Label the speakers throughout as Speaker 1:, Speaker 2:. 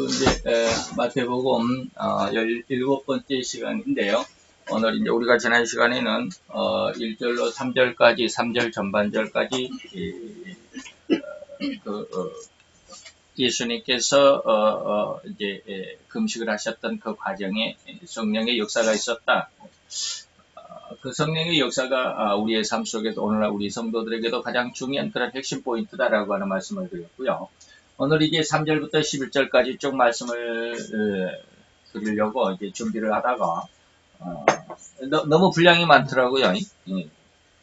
Speaker 1: 이제 마태복음 17번째 시간인데요. 오늘 이제 우리가 지난 시간에는 1절로 3절까지, 3절 전반절까지 예수님께서 이제 금식을 하셨던 그 과정에 성령의 역사가 있었다. 그 성령의 역사가 우리의 삶 속에도 오늘날 우리 성도들에게도 가장 중요한 그런 핵심 포인트다라고 하는 말씀을 드렸고요. 오늘 이제 3절부터 11절까지 쭉 말씀을 드리려고 이제 준비를 하다가 너무 분량이 많더라고요.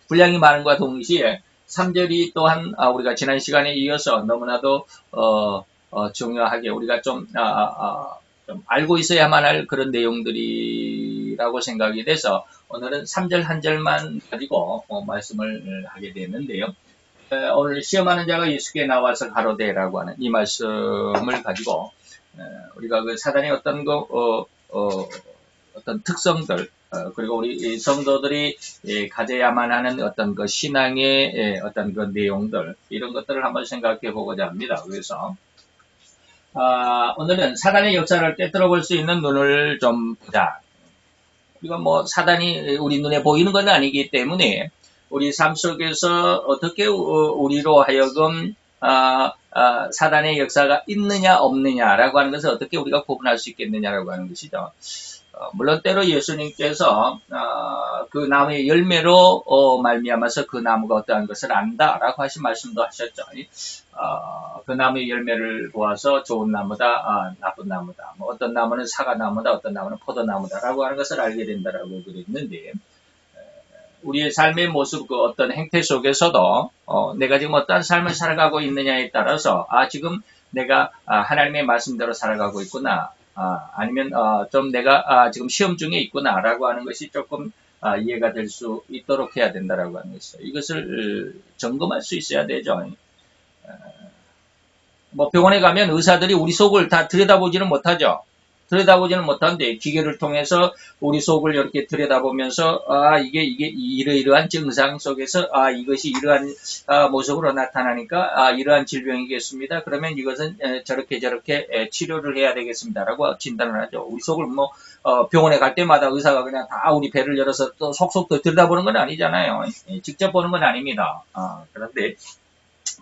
Speaker 1: 분량이 많은 것과 동시에 3절이 또한 우리가 지난 시간에 이어서 너무나도 중요하게 우리가 좀 알고 있어야만 할 그런 내용들이라고 생각이 돼서 오늘은 3절 한 절만 가지고 말씀을 하게 되는데요. 오늘 시험하는 자가 예수께 나와서 가로되라고 하는 이 말씀을 가지고 우리가 그 사단의 어떤 어떤 특성들 그리고 우리 성도들이 가져야만 하는 어떤 그 신앙의 어떤 그 내용들 이런 것들을 한번 생각해 보고자 합니다. 그래서 오늘은 사단의 역사를 꿰뚫어 볼 수 있는 눈을 좀 보자. 우리가 뭐 사단이 우리 눈에 보이는 건 아니기 때문에 우리 삶 속에서 어떻게 우리로 하여금 사단의 역사가 있느냐 없느냐라고 하는 것을 어떻게 우리가 구분할 수 있겠느냐라고 하는 것이죠. 물론 때로 예수님께서 그 나무의 열매로 말미암아서 그 나무가 어떠한 것을 안다라고 하신 말씀도 하셨죠. 그 나무의 열매를 보아서 좋은 나무다, 나쁜 나무다. 뭐 어떤 나무는 사과나무다, 어떤 나무는 포도나무다라고 하는 것을 알게 된다라고 그랬는데 우리의 삶의 모습, 그 어떤 행태 속에서도 내가 지금 어떠한 삶을 살아가고 있느냐에 따라서 지금 내가 하나님의 말씀대로 살아가고 있구나. 아니면 좀 내가 지금 시험 중에 있구나라고 하는 것이 조금 이해가 될 수 있도록 해야 된다라고 하는 것이죠. 이것을 점검할 수 있어야 되죠. 뭐 병원에 가면 의사들이 우리 속을 다 들여다보지는 못하죠. 들여다보지는 못하는데 기계를 통해서 우리 속을 이렇게 들여다보면서 이게 이러이러한 증상 속에서 이것이 이러한 모습으로 나타나니까 이러한 질병이겠습니다. 그러면 이것은 저렇게 치료를 해야 되겠습니다라고 진단을 하죠. 우리 속을 뭐 병원에 갈 때마다 의사가 그냥 다 우리 배를 열어서 또 속속 들여다보는 건 아니잖아요. 직접 보는 건 아닙니다. 그런데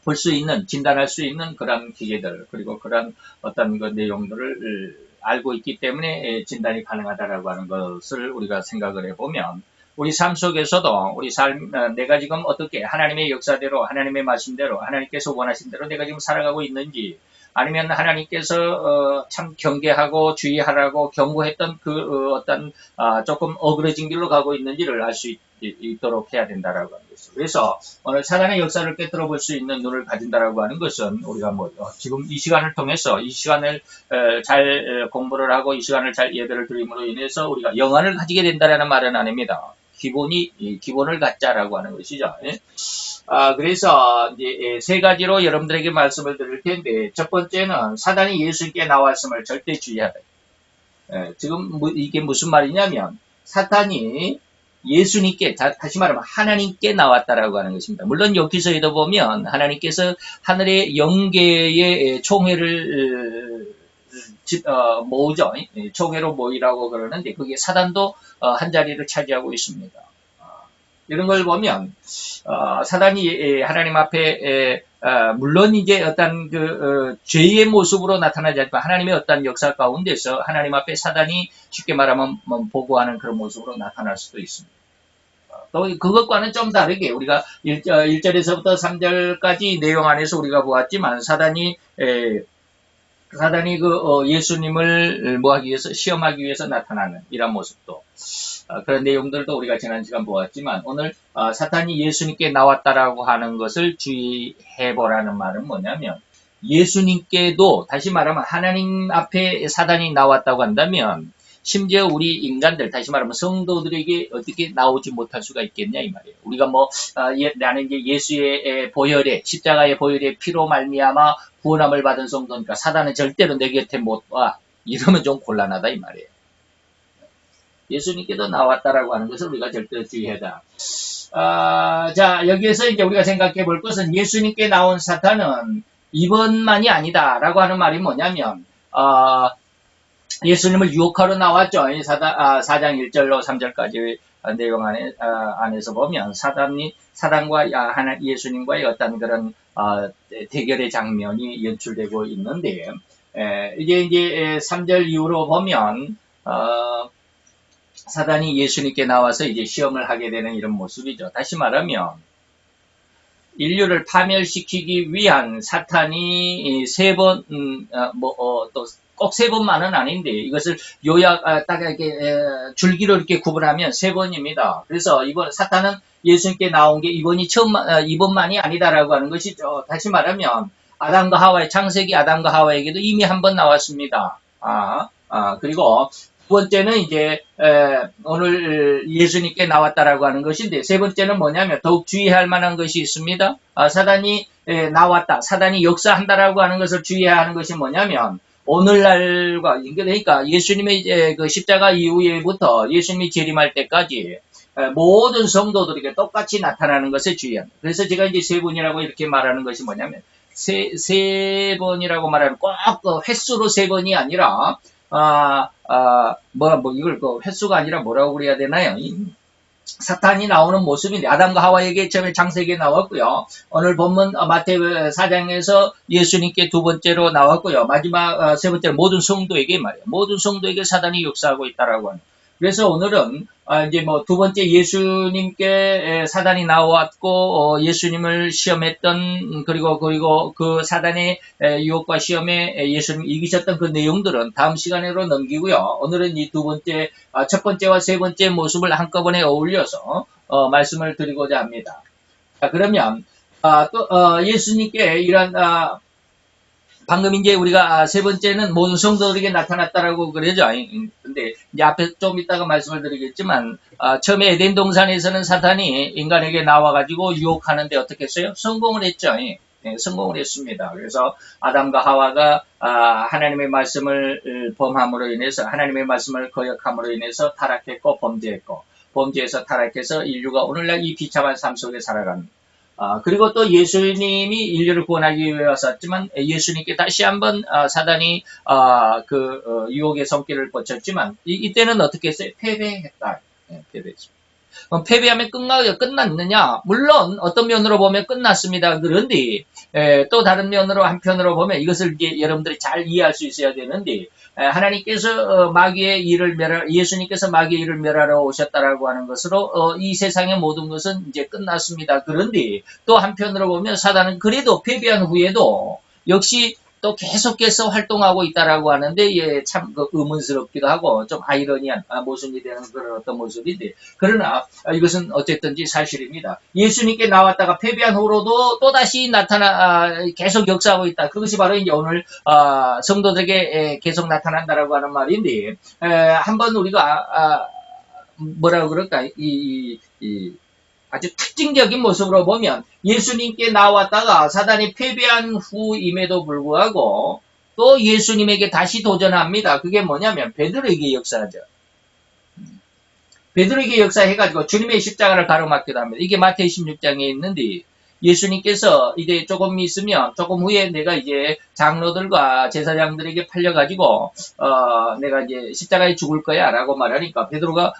Speaker 1: 볼 수 있는, 진단할 수 있는 그런 기계들, 그리고 그런 어떤 그 내용들을 알고 있기 때문에 진단이 가능하다라고 하는 것을 우리가 생각을 해보면, 우리 삶 속에서도 우리 삶, 내가 지금 어떻게 하나님의 역사대로, 하나님의 말씀대로, 하나님께서 원하신 대로 내가 지금 살아가고 있는지, 아니면 하나님께서 참 경계하고 주의하라고 경고했던 그 어떤 조금 어그러진 길로 가고 있는지를 알 수 있도록 해야 된다라고 하는 것이죠. 그래서 오늘 사단의 역사를 꿰뚫어 볼 수 있는 눈을 가진다라고 하는 것은 우리가 뭐 지금 이 시간을 통해서 이 시간을 잘 공부를 하고 이 시간을 잘 예배를 드림으로 인해서 우리가 영안을 가지게 된다라는 말은 아닙니다. 기본을 갖자라고 하는 것이죠. 그래서 이제 세 가지로 여러분들에게 말씀을 드릴 텐데, 첫 번째는 사단이 예수님께 나왔음을 절대 주의하라. 지금 이게 무슨 말이냐면 사탄이 예수님께, 다시 말하면 하나님께 나왔다라고 하는 것입니다. 물론 여기서에도 보면 하나님께서 하늘의 영계의 총회를 모으죠. 총회로 모이라고 그러는데 그게 사단도 한 자리를 차지하고 있습니다. 이런 걸 보면 사단이 하나님 앞에 물론 이제 어떤 그 죄의 모습으로 나타나지 않고 하나님의 어떤 역사 가운데서 하나님 앞에 사단이 쉽게 말하면 보고하는 그런 모습으로 나타날 수도 있습니다. 또 그것과는 좀 다르게 우리가 1절에서부터 3절까지 내용 안에서 우리가 보았지만 사단이 예수님을 뭐하기 위해서 시험하기 위해서 나타나는 이런 모습도 그런 내용들도 우리가 지난 시간 보았지만 오늘 사탄이 예수님께 나왔다라고 하는 것을 주의해 보라는 말은 뭐냐면 예수님께도 다시 말하면 하나님 앞에 사단이 나왔다고 한다면 심지어 우리 인간들 다시 말하면 성도들에게 어떻게 나오지 못할 수가 있겠냐 이 말이에요. 우리가 뭐 나는 이제 예수의 보혈에 십자가의 보혈의 피로 말미암아 구원함을 받은 성도니까 사단은 절대로 내 곁에 못 와. 이러면 좀 곤란하다 이 말이에요. 예수님께도 나왔다라고 하는 것을 우리가 절대 주의해야 자, 여기에서 이제 우리가 생각해 볼 것은 예수님께 나온 사탄은 이번만이 아니다라고 하는 말이 뭐냐면, 예수님을 유혹하러 나왔죠. 4장 1절로 3절까지 내용 안에서 보면 사단과 예수님과의 어떤 그런 대결의 장면이 연출되고 있는데, 이제 3절 이후로 보면 사단이 예수님께 나와서 이제 시험을 하게 되는 이런 모습이죠. 다시 말하면 인류를 파멸시키기 위한 사탄이 또 꼭 세 번만은 아닌데 이것을 딱 이렇게 줄기로 이렇게 구분하면 세 번입니다. 그래서 이번 사탄은 예수님께 나온 게 이번만이 아니다라고 하는 것이죠. 다시 말하면 창세기 아담과 하와에게도 이미 한 번 나왔습니다. 그리고 두 번째는 이제 오늘 예수님께 나왔다라고 하는 것인데, 세 번째는 뭐냐면 더욱 주의할 만한 것이 있습니다. 사단이 나왔다, 사단이 역사한다라고 하는 것을 주의해야 하는 것이 뭐냐면, 오늘날과 그러니까 예수님의 그 십자가 이후에부터 예수님이 재림할 때까지 모든 성도들에게 똑같이 나타나는 것에 주의합니다. 그래서 제가 이제 세 번이라고 이렇게 말하는 것이 뭐냐면, 세 번이라고 말하는 꼭 횟수로 세 번이 아니라 이걸 횟수가 아니라 뭐라고 그래야 되나요? 사탄이 나오는 모습인데, 아담과 하와에게 처음에 창세기에 나왔고요. 오늘 본문 마태복음 4장에서 예수님께 두 번째로 나왔고요. 마지막 세 번째로 모든 성도에게 말이에요. 모든 성도에게 사단이 역사하고 있다라고 하는. 그래서 오늘은 이제 두 번째 예수님께 사단이 나왔고 예수님을 시험했던 그리고 그 사단의 유혹과 시험에 예수님 이기셨던 그 내용들은 다음 시간으로 넘기고요. 오늘은 이 두 번째 첫 번째와 세 번째 모습을 한꺼번에 어울려서 말씀을 드리고자 합니다. 자, 그러면 또 예수님께 이런 방금 이제 우리가 세 번째는 모든 성도들에게 나타났다라고 그러죠. 근데 이제 앞에 좀 이따가 말씀을 드리겠지만, 처음에 에덴 동산에서는 사탄이 인간에게 나와가지고 유혹하는데 어떻게 했어요? 성공을 했죠. 성공을 했습니다. 그래서 아담과 하와가 하나님의 말씀을 범함으로 인해서, 하나님의 말씀을 거역함으로 인해서 타락했고 범죄해서 타락해서 인류가 오늘날 이 비참한 삶 속에 살아갑니다. 그리고 또 예수님이 인류를 구원하기 위해 왔었지만 예수님께 다시 한번 사단이 유혹의 손길을 뻗쳤지만 이때는 어떻게 했어요? 패배했다. 패배했습니다. 그럼 패배하면 끝났느냐? 물론 어떤 면으로 보면 끝났습니다. 그런데 또 다른 면으로 한편으로 보면 이것을 이제 여러분들이 잘 이해할 수 있어야 되는데, 하나님께서 예수님께서 마귀의 일을 멸하러 오셨다라고 하는 것으로 이 세상의 모든 것은 이제 끝났습니다. 그런데 또 한편으로 보면 사단은 그래도 패배한 후에도 역시 또 계속해서 활동하고 있다라고 하는데, 참 의문스럽기도 하고 좀 아이러니한 모순이 되는 그런 어떤 모습인데, 그러나 이것은 어쨌든지 사실입니다. 예수님께 나왔다가 패배한 후로도 또다시 계속 역사하고 있다. 그것이 바로 이제 오늘 성도들에게 계속 나타난다라고 하는 말인데, 한번 우리가 뭐라고 그럴까, 아주 특징적인 모습으로 보면 예수님께 나왔다가 사단이 패배한 후임에도 불구하고 또 예수님에게 다시 도전합니다. 그게 뭐냐면 베드로에게 역사하죠. 베드로에게 역사해가지고 주님의 십자가를 가로막기도 합니다. 이게 마태복음 16장에 있는데, 예수님께서 이제 조금 후에 내가 이제 장로들과 제사장들에게 팔려가지고, 내가 이제 십자가에 죽을 거야 라고 말하니까 베드로가,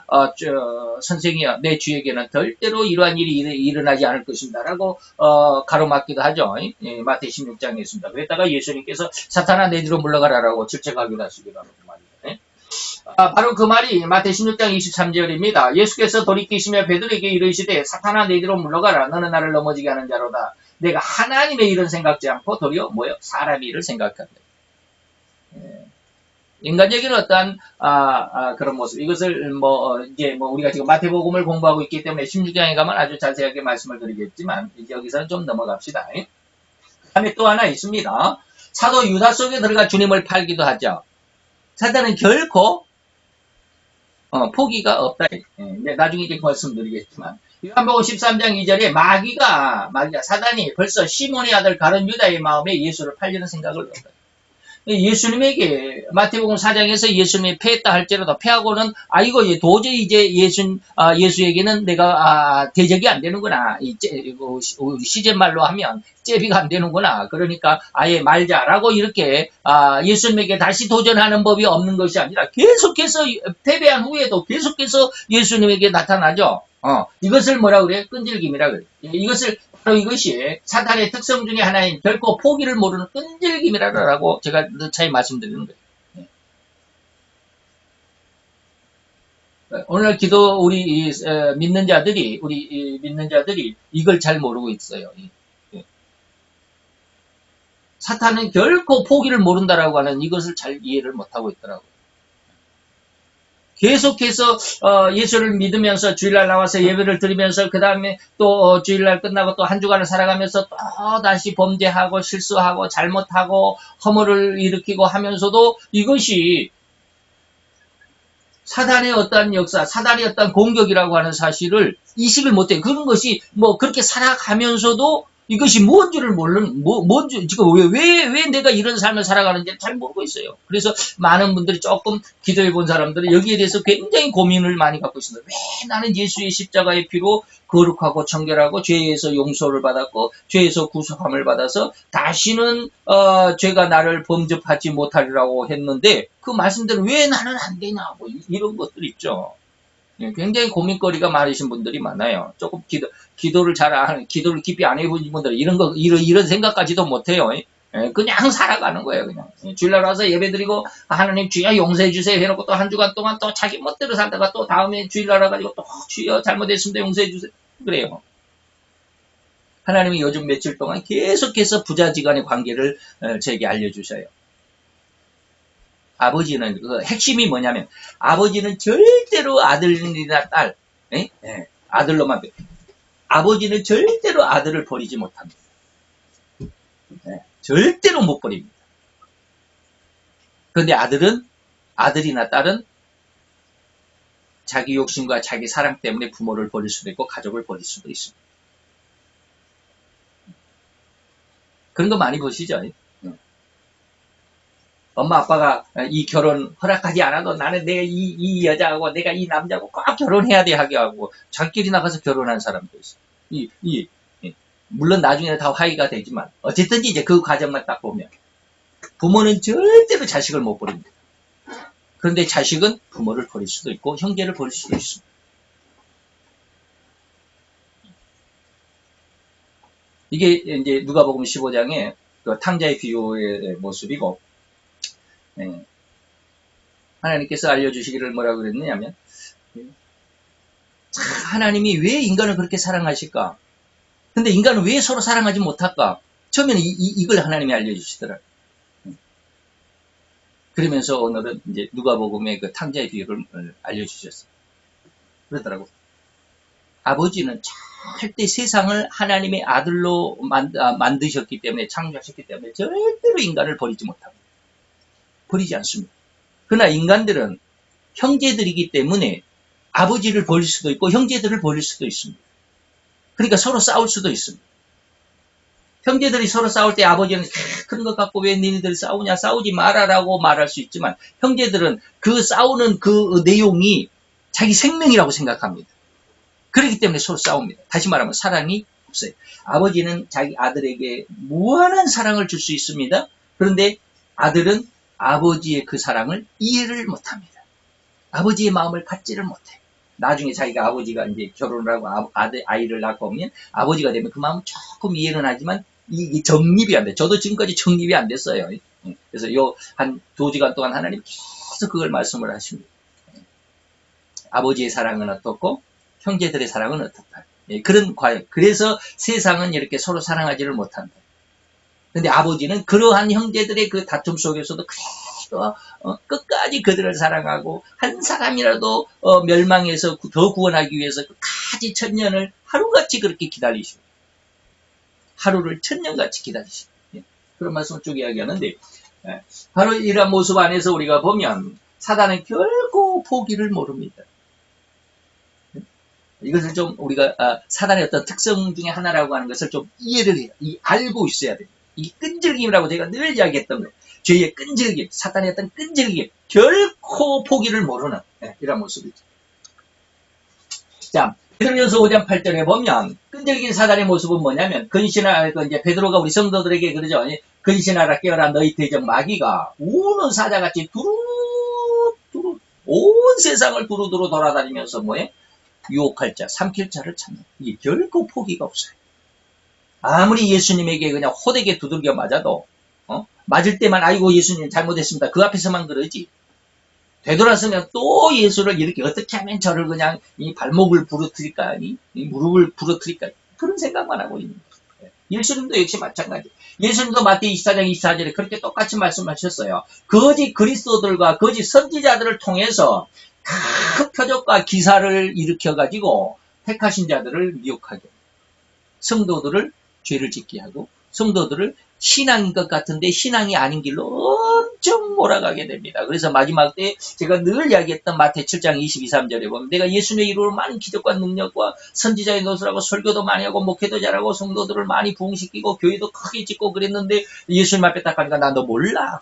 Speaker 1: 선생이여, 내 주에게는 절대로 이러한 일이 일어나지 않을 것입니다 라고, 가로막기도 하죠. 마태복음 16장에 있습니다. 그랬다가 예수님께서 사탄아 내 뒤로 물러가라라고 질책하기도 하시기도 하는 말입니다. 바로 그 말이 마태복음 16장 23절입니다. 예수께서 돌이키시며 베드로에게 이르시되 사탄아 내 뒤로 물러가라. 너는 나를 넘어지게 하는 자로다. 내가 하나님의 일을 생각지 않고 도리어 사람의 일을 생각한다. 인간적인 어떠한 그런 모습. 이것을 우리가 지금 마태복음을 공부하고 있기 때문에 16장에 가면 아주 자세하게 말씀을 드리겠지만 이제 여기서는 좀 넘어갑시다. 그 다음에 또 하나 있습니다. 사도 유다 속에 들어가 주님을 팔기도 하죠. 사단은 결코 포기가 없다. 나중에 이제 말씀드리겠지만, 요한복음 13장 2절에 사단이 벌써 시몬의 아들 가룟 유다의 마음에 예수를 팔리는 생각을 했다. 예수님에게 마태복음 4장에서 예수님이 패했다 할지라도 패하고는 이거 도저히 이제 예수에게는 내가 대적이 안 되는구나. 우리 시제말로 하면 제비가 안 되는구나. 그러니까 아예 말자라고 이렇게 예수님에게 다시 도전하는 법이 없는 것이 아니라 계속해서 패배한 후에도 계속해서 예수님에게 나타나죠. 이것을 뭐라 그래? 끈질김이라 그래. 이것을 바로 이것이 사탄의 특성 중에 하나인 결코 포기를 모르는 끈질김이라고 제가 차이 말씀드리는 거예요. 오늘 기도 우리 믿는 자들이 이걸 잘 모르고 있어요. 사탄은 결코 포기를 모른다라고 하는 이것을 잘 이해를 못하고 있더라고요. 계속해서 예수를 믿으면서 주일날 나와서 예배를 드리면서 그 다음에 또 주일날 끝나고 또 한 주간을 살아가면서 또 다시 범죄하고 실수하고 잘못하고 허물을 일으키고 하면서도 이것이 사단의 어떠한 역사, 사단의 어떠한 공격이라고 하는 사실을 인식을 못해요. 그런 것이 뭐 그렇게 살아가면서도 이것이 뭔지를 모르는, 지금 왜 내가 이런 삶을 살아가는지 잘 모르고 있어요. 그래서 많은 분들이 조금 기도해 본 사람들은 여기에 대해서 굉장히 고민을 많이 갖고 있습니다. 왜 나는 예수의 십자가의 피로 거룩하고 청결하고 죄에서 용서를 받았고 죄에서 구속함을 받아서 다시는 죄가 나를 범접하지 못하리라고 했는데 그 말씀대로 왜 나는 안 되냐고 이런 것들 있죠. 굉장히 고민거리가 많으신 분들이 많아요. 조금 기도를 기도를 깊이 안 해보신 분들은 이런 생각까지도 못해요. 그냥 살아가는 거예요, 그냥. 주일날 와서 예배 드리고, 하나님 주여 용서해 주세요 해놓고 또 한 주간 동안 또 자기 멋대로 살다가 또 다음에 주일날 와가지고 또 주여 잘못했습니다 용서해 주세요. 그래요. 하나님이 요즘 며칠 동안 계속해서 부자지간의 관계를 저에게 알려주셔요. 아버지는 그 핵심이 뭐냐면 아버지는 절대로 아들이나 딸, 아들로만 아버지는 절대로 아들을 버리지 못합니다. 절대로 못 버립니다. 그런데 아들이나 딸은 자기 욕심과 자기 사랑 때문에 부모를 버릴 수도 있고 가족을 버릴 수도 있습니다. 그런 거 많이 보시죠? 엄마 아빠가 이 결혼 허락하지 않아도 나는 내가 이 여자하고 내가 이 남자하고 꼭 결혼해야 돼 하게 하고 자기끼리 나가서 결혼한 사람도 있어요. 물론 나중에는 다 화해가 되지만 어쨌든 이제 그 과정만 딱 보면 부모는 절대로 자식을 못 버립니다. 그런데 자식은 부모를 버릴 수도 있고 형제를 버릴 수도 있습니다. 이게 이제 누가복음 15장의 그 탕자의 비유의 모습이고 하나님께서 알려주시기를 뭐라고 그랬느냐면 하나님이 왜 인간을 그렇게 사랑하실까? 근데 인간은 왜 서로 사랑하지 못할까? 처음에는 이걸 하나님이 알려주시더라고요. 그러면서 오늘은 이제 누가복음의 그 탕자의 비유를 알려주셨어요. 그러더라고요. 아버지는 절대 세상을 하나님의 아들로 만드셨기 때문에 창조하셨기 때문에 절대로 인간을 버리지 못합니다. 버리지 않습니다. 그러나 인간들은 형제들이기 때문에 아버지를 버릴 수도 있고 형제들을 버릴 수도 있습니다. 그러니까 서로 싸울 수도 있습니다. 형제들이 서로 싸울 때 아버지는 그런 것 갖고 왜 너희들 싸우냐 싸우지 마라라고 말할 수 있지만 형제들은 그 싸우는 그 내용이 자기 생명이라고 생각합니다. 그렇기 때문에 서로 싸웁니다. 다시 말하면 사랑이 없어요. 아버지는 자기 아들에게 무한한 사랑을 줄 수 있습니다. 그런데 아들은 아버지의 그 사랑을 이해를 못합니다. 아버지의 마음을 받지를 못해요. 나중에 자기가 아버지가 이제 결혼을 하고 아이를 낳고 오면 아버지가 되면 그 마음은 조금 이해는 하지만 이 정립이 안 돼. 저도 지금까지 정립이 안 됐어요. 그래서 한 2시간 동안 하나님 계속 그걸 말씀을 하십니다. 아버지의 사랑은 어떻고 형제들의 사랑은 어떻다. 그런 과연. 그래서 세상은 이렇게 서로 사랑하지를 못한다. 근데 아버지는 그러한 형제들의 그 다툼 속에서도 그래도 끝까지 그들을 사랑하고 한 사람이라도 멸망해서 더 구원하기 위해서 끝까지 천년을 하루같이 그렇게 기다리시고 하루를 천년같이 기다리시고 그런 말씀을 쭉 이야기하는데 바로 이러한 모습 안에서 우리가 보면 사단은 결코 포기를 모릅니다. 이것을 좀 우리가 사단의 어떤 특성 중에 하나라고 하는 것을 좀 이해를 해요. 알고 있어야 돼요. 이 끈질김이라고 제가 늘 이야기했던 거예요. 죄의 끈질김, 사탄의 어떤 끈질김, 결코 포기를 모르는 이런 모습이죠. 자, 베드로전서 5장 8절에 보면 끈질긴 사단의 모습은 뭐냐면 근신하라, 이제 베드로가 우리 성도들에게 그러죠. 근신하라 깨어라 너희 대적 마귀가 우는 사자같이 두루두루 온 세상을 두루두루 돌아다니면서 뭐해? 유혹할 자, 삼킬 자를 찾는. 이게 결코 포기가 없어요. 아무리 예수님에게 그냥 호되게 두들겨 맞아도 맞을 때만 아이고 예수님 잘못했습니다. 그 앞에서만 그러지. 되돌아서면 또 예수를 이렇게 어떻게 하면 저를 그냥 이 발목을 부러뜨릴까, 이 무릎을 부러뜨릴까, 그런 생각만 하고 있는 거예요. 예수님도 역시 마찬가지. 예수님도 마태복음 24장 24절에 그렇게 똑같이 말씀하셨어요. 거짓 그리스도들과 거짓 선지자들을 통해서 큰 표적과 기사를 일으켜가지고 택하신 자들을 미혹하게, 성도들을 죄를 짓게 하고 성도들을 신앙인 것 같은데 신앙이 아닌 길로 엄청 몰아가게 됩니다. 그래서 마지막 때 제가 늘 이야기했던 마태 7장 22, 3절에 보면 내가 예수님의 이름으로 많은 기적과 능력과 선지자의 노릇을 하고 설교도 많이 하고 목회도 잘하고 성도들을 많이 부흥시키고 교회도 크게 짓고 그랬는데 예수님 앞에 딱 가니까 나 너 몰라.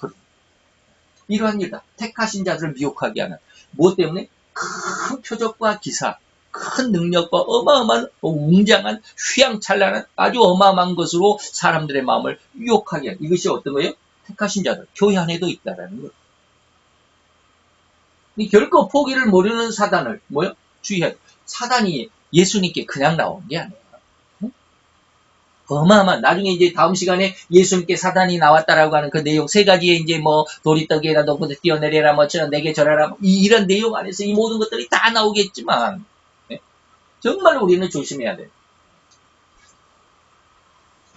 Speaker 1: 이러한 일다. 택하신 자들을 미혹하게 하는. 무엇 때문에? 큰 표적과 기사, 큰 능력과 어마어마한 웅장한 휘황찬란한 아주 어마어마한 것으로 사람들의 마음을 유혹하게 하는. 이것이 어떤 거예요? 택하신 자들, 교회 안에도 있다라는 거예요. 결코 포기를 모르는 사단을 뭐요? 주의해야 돼. 사단이 예수님께 그냥 나온 게 아니에요. 어마어마한, 나중에 이제 다음 시간에 예수님께 사단이 나왔다라고 하는 그 내용, 세 가지의 이제 뭐, 도리떡에다 놓고 뛰어내려라, 뭐, 내게 절하라, 이런 내용 안에서 이 모든 것들이 다 나오겠지만, 정말 우리는 조심해야 돼요.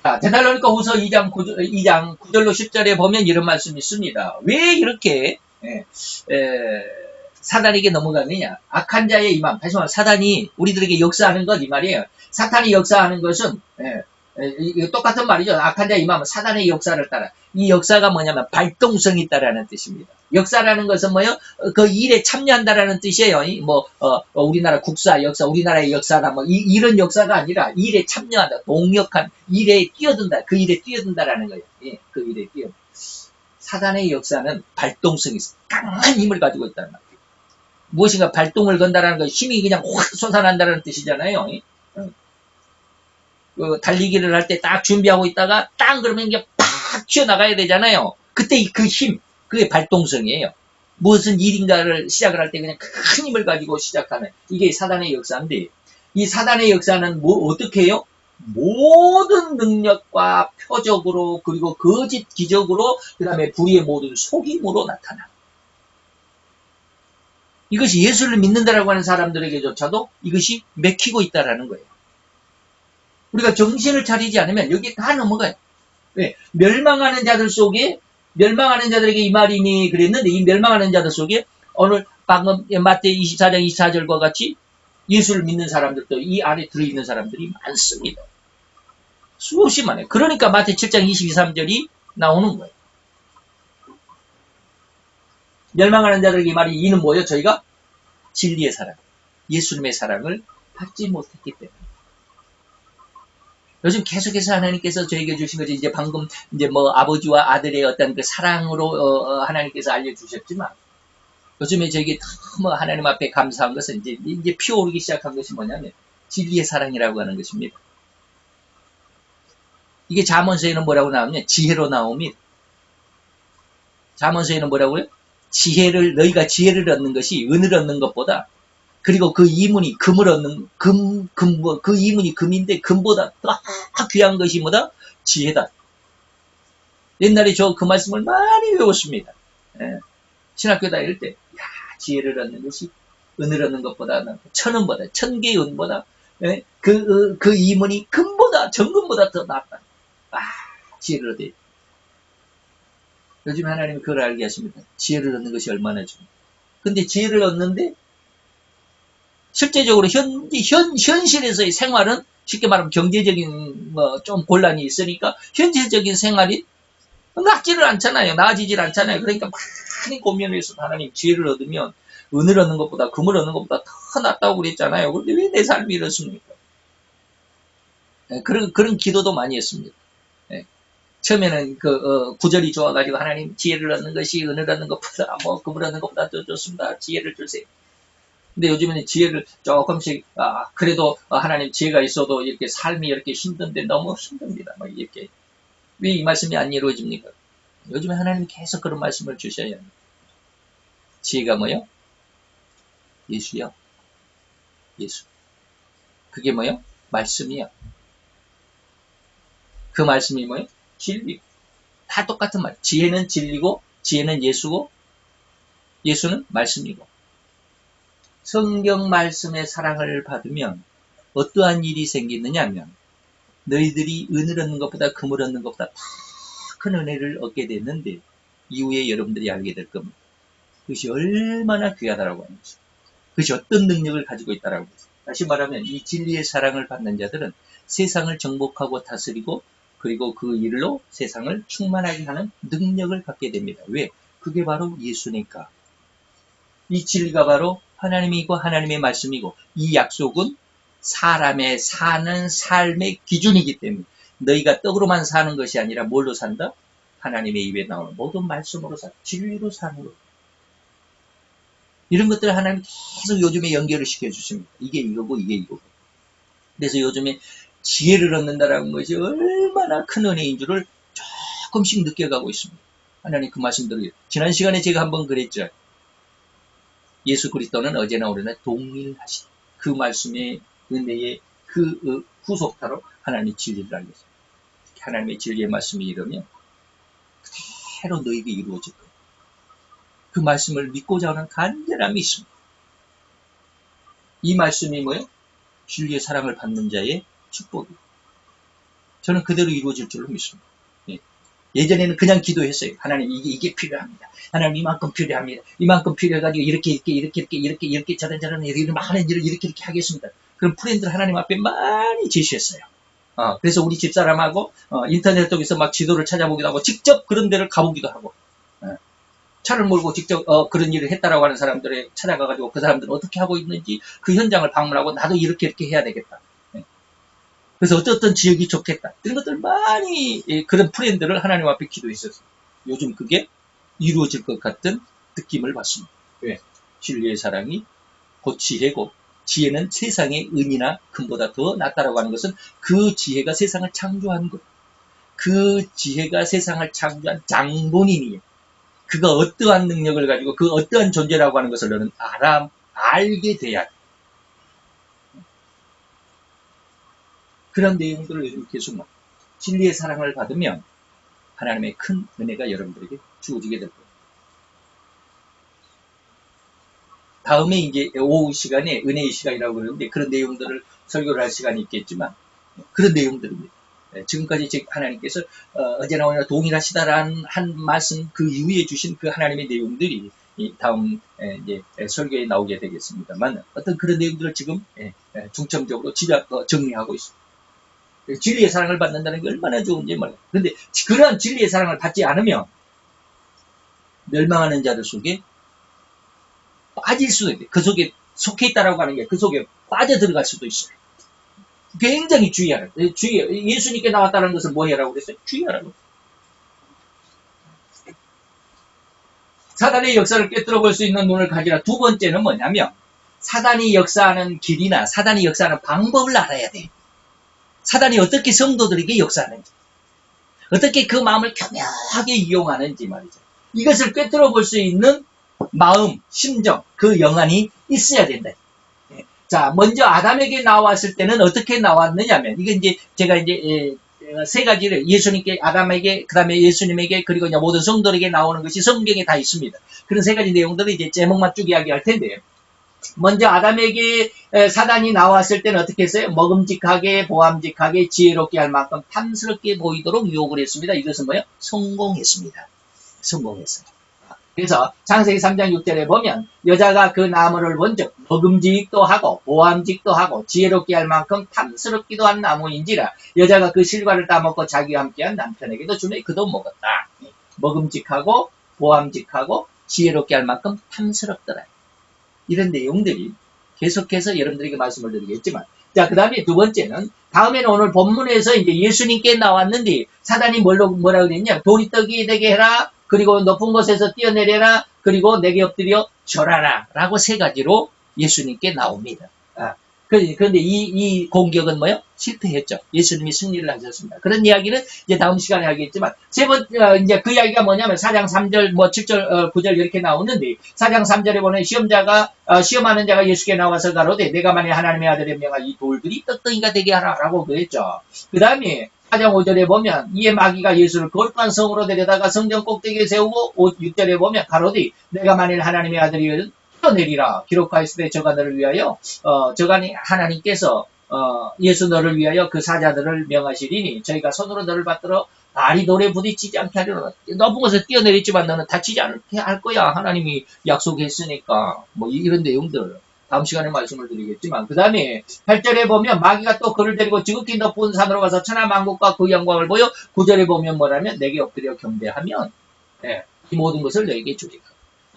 Speaker 1: 자, 데살로니가 후서 2장 9절로 10절에 보면 이런 말씀이 있습니다. 왜 이렇게, 사단에게 넘어가느냐? 악한 자의 임함. 다시 말해, 사단이 우리들에게 역사하는 것, 이 말이에요. 사탄이 역사하는 것은, 똑같은 말이죠. 악한 자의 임함은 사단의 역사를 따라. 이 역사가 뭐냐면 발동성이 있다라는 뜻입니다. 역사라는 것은 뭐예요? 그 일에 참여한다라는 뜻이에요. 우리나라 국사, 역사, 우리나라의 역사다, 이런 역사가 아니라 일에 참여한다, 동역한, 일에 뛰어든다, 그 일에 뛰어든다라는 거예요. 예, 그 일에 뛰어든다. 사단의 역사는 발동성이 있어. 강한 힘을 가지고 있다는 말이에요. 무엇인가 발동을 건다라는 거, 힘이 그냥 확 솟아난다는 뜻이잖아요. 달리기를 할 때 딱 준비하고 있다가 딱 그러면 이게 팍 튀어나가야 되잖아요. 그때 그 힘, 그게 발동성이에요. 무슨 일인가를 시작을 할 때 그냥 큰 힘을 가지고 시작하는, 이게 사단의 역사인데, 이 사단의 역사는 어떻게 해요? 모든 능력과 표적으로, 그리고 거짓 기적으로, 그 다음에 불의의 모든 속임으로 나타나. 이것이 예수를 믿는다라고 하는 사람들에게조차도 이것이 맥히고 있다라는 거예요. 우리가 정신을 차리지 않으면 여기 다 넘어가요. 왜? 멸망하는 자들 속에, 멸망하는 자들에게 이 말이 이미 그랬는데, 이 멸망하는 자들 속에 오늘 방금 마태 24장 24절과 같이 예수를 믿는 사람들도 이 안에 들어있는 사람들이 많습니다. 수없이 많아요. 그러니까 마태 7장 22, 3절이 나오는 거예요. 멸망하는 자들에게 이 말이, 이는 뭐예요? 저희가 진리의 사랑, 예수님의 사랑을 받지 못했기 때문에. 요즘 계속해서 하나님께서 저에게 주신 것이 이제 방금 이제 뭐 아버지와 아들의 어떤 그 사랑으로 하나님께서 알려주셨지만, 요즘에 저에게 너무 하나님 앞에 감사한 것은 이제 피어오르기 시작한 것이 뭐냐면 진리의 사랑이라고 하는 것입니다. 이게 잠언서에는 뭐라고 나오냐면 지혜로 나옵니다. 잠언서에는 뭐라고요? 너희가 지혜를 얻는 것이 은을 얻는 것보다, 그리고 그 이문이 금을 얻는, 그 이문이 금인데 금보다 더 귀한 것이 뭐다? 지혜다. 옛날에 저 그 말씀을 많이 외웠습니다. 신학교 다닐 때, 지혜를 얻는 것이 은을 얻는 것보다, 천원보다, 1000개의 은보다, 그 이문이 금보다, 정금보다 더 낫다. 지혜를 얻어야 돼. 요즘 하나님이 그걸 알게 하십니다. 지혜를 얻는 것이 얼마나 중요해. 근데 지혜를 얻는데, 실제적으로 현실에서의 생활은 쉽게 말하면 경제적인 좀 곤란이 있으니까 현실적인 생활이 낫지를 않잖아요. 나아지질 않잖아요. 그러니까 많이 고민을 해서 하나님 지혜를 얻으면 은을 얻는 것보다 금을 얻는 것보다 더 낫다고 그랬잖아요. 그런데 왜 내 삶이 이렇습니까? 그런 기도도 많이 했습니다. 처음에는 구절이 좋아가지고 하나님 지혜를 얻는 것이 은혜를 얻는 것보다 금을 얻는 것보다 더 좋습니다. 지혜를 주세요. 근데 요즘에는 지혜를 조금씩 그래도 하나님 지혜가 있어도 이렇게 삶이 이렇게 힘든데 너무 힘듭니다. 이렇게 왜 이 말씀이 안 이루어집니까? 요즘에 하나님 계속 그런 말씀을 주셔야 합니다. 지혜가 뭐요? 예수요. 예수. 그게 뭐요? 말씀이요. 그 말씀이 뭐요? 진리. 다 똑같은 말. 지혜는 진리고, 지혜는 예수고, 예수는 말씀이고. 성경 말씀의 사랑을 받으면 어떠한 일이 생기느냐 하면 너희들이 은을 얻는 것보다 금을 얻는 것보다 더 큰 은혜를 얻게 됐는데 이후에 여러분들이 알게 될 겁니다. 그것이 얼마나 귀하다라고 하는 것입니다. 그것이 어떤 능력을 가지고 있다라고 합니다. 다시 말하면 이 진리의 사랑을 받는 자들은 세상을 정복하고 다스리고 그리고 그 일로 세상을 충만하게 하는 능력을 갖게 됩니다. 왜? 그게 바로 예수니까. 이 진리가 바로 하나님이고 하나님의 말씀이고 이 약속은 사람의 사는 삶의 기준이기 때문에 너희가 떡으로만 사는 것이 아니라 뭘로 산다? 하나님의 입에 나오는 모든 말씀으로 산다. 진리로 사는 것. 이런 것들을 하나님 계속 요즘에 연결을 시켜주십니다. 이게 이거고 이게 이거고. 그래서 요즘에 지혜를 얻는다라는 것이 얼마나 큰 은혜인 줄을 조금씩 느껴가고 있습니다. 하나님 그 말씀대로. 지난 시간에 제가 한번 그랬죠. 예수 그리스도는 어제나 오늘나 동일하시다. 그 말씀의 은혜의 그 후속타로 하나님의 진리를 알겠습니다. 하나님의 진리의 말씀이 이르면 그대로 너에게 이루어질 거예요. 그 말씀을 믿고자 하는 간절함이 있습니다. 이 말씀이 뭐예요? 진리의 사랑을 받는 자의 축복이에요. 저는 그대로 이루어질 줄로 믿습니다. 예전에는 그냥 기도했어요. 하나님 이게 필요합니다. 하나님 이만큼 필요합니다. 이만큼 필요해가지고 이렇게 저런 이런 많은 일을 이렇게 하겠습니다. 그럼 프렌드를 하나님 앞에 많이 제시했어요. 그래서 우리 집사람하고 인터넷 통해서 막 지도를 찾아보기도 하고 직접 그런 데를 가보기도 하고 차를 몰고 직접 그런 일을 했다라고 하는 사람들을 찾아가가지고 그 사람들은 어떻게 하고 있는지 그 현장을 방문하고 나도 이렇게 해야 되겠다. 그래서 어떤 지역이 좋겠다. 이런 것들 많이 그런 프렌드를 하나님 앞에 기도했었어요. 요즘 그게 이루어질 것 같은 느낌을 받습니다. 왜? 진리의 사랑이 곧 지혜고 지혜는 세상의 은이나 금보다 더 낫다라고 하는 것은 그 지혜가 세상을 창조한 것. 그 지혜가 세상을 창조한 장본인이에요. 그가 어떠한 능력을 가지고 그 어떠한 존재라고 하는 것을 너는 알게 돼야 돼. 그런 내용들을 요즘 계속 진리의 사랑을 받으면 하나님의 큰 은혜가 여러분들에게 주어지게 될 거예요. 다음에 이제 오후 시간에 은혜의 시간이라고 그러는데 그런 내용들을 설교를 할 시간이 있겠지만 그런 내용들입니다. 지금까지 하나님께서 어제나 오늘나 동일하시다라는 한 말씀 그 이후에 주신 그 하나님의 내용들이 다음 이제 설교에 나오게 되겠습니다만 어떤 그런 내용들을 지금 중점적으로 정리하고 있습니다. 진리의 사랑을 받는다는 게 얼마나 좋은지 몰라요. 그런데 그러한 진리의 사랑을 받지 않으면 멸망하는 자들 속에 빠질 수도 있어요. 그 속에 속해 있다라고 하는 게 그 속에 빠져 들어갈 수도 있어요. 굉장히 주의하라. 예수님께 나왔다는 것은 뭐해라고 그랬어요? 주의하라고. 사단의 역사를 꿰뚫어 볼 수 있는 눈을 가지라. 두 번째는 뭐냐면 사단이 역사하는 길이나 사단이 역사하는 방법을 알아야 돼요. 사단이 어떻게 성도들에게 역사하는지, 어떻게 그 마음을 교묘하게 이용하는지 말이죠. 이것을 꿰뚫어 볼 수 있는 마음, 심정, 그 영안이 있어야 된다. 자, 먼저 아담에게 나왔을 때는 어떻게 나왔느냐면, 이게 이제 제가 이제 세 가지를 예수님께, 아담에게, 그 다음에 예수님에게, 그리고 이제 모든 성도에게 나오는 것이 성경에 다 있습니다. 그런 세 가지 내용들을 이제 제목만 쭉 이야기할 텐데요. 먼저 아담에게 사단이 나왔을 때는 어떻게 했어요? 먹음직하게, 보암직하게, 지혜롭게 할 만큼 탐스럽게 보이도록 유혹을 했습니다. 이것은 뭐예요? 성공했습니다. 성공했어요. 그래서 창세기 3장 6절에 보면 여자가 그 나무를 본즉 먹음직도 하고 보암직도 하고 지혜롭게 할 만큼 탐스럽기도 한 나무인지라 여자가 그 실과를 따먹고 자기와 함께한 남편에게도 주매 그도 먹었다. 먹음직하고 보암직하고 지혜롭게 할 만큼 탐스럽더라. 이런 내용들이 계속해서 여러분들에게 말씀을 드리겠지만 자, 그 다음에 두 번째는, 다음에는 오늘 본문에서 이제 예수님께 나왔는데, 사단이 뭐라 그랬냐? 돌이 떡이 되게 해라. 그리고 높은 곳에서 뛰어내려라. 그리고 내게 엎드려 절하라. 라고 세 가지로 예수님께 나옵니다. 그런데 이 공격은 뭐요? 실패했죠. 예수님이 승리를 하셨습니다. 그런 이야기는 이제 다음 시간에 하겠지만, 이제 그 이야기가 뭐냐면 4장 3절, 7절, 9절 이렇게 나오는데, 4장 3절에 보면 시험하는 자가 예수께 나와서 가로되, 내가 만일 하나님의 아들의 명하 이 돌들이 떡덩이가 되게 하라. 라고 그랬죠. 그 다음에 4장 5절에 보면, 이에 마귀가 예수를 거룩한 성으로 데려다가 성전 꼭대기에 세우고, 6절에 보면 가로되, 내가 만일 하나님의 아들이 내리라. 기록하였으되 저가 너를 위하여 저가 하나님께서 예수 너를 위하여 그 사자들을 명하시리니 저희가 손으로 너를 받들어 발이 돌에 부딪히지 않게 하리라. 높은 곳에 뛰어내리지만 너는 다치지 않게 할 거야. 하나님이 약속했으니까. 뭐 이런 내용들 다음 시간에 말씀을 드리겠지만, 그 다음에 8절에 보면 마귀가 또 그를 데리고 지극히 높은 산으로 가서 천하 만국과 그 영광을 보여 9절에 보면 뭐라면 내게 엎드려 경배하면 이 모든 것을 너에게 주리라.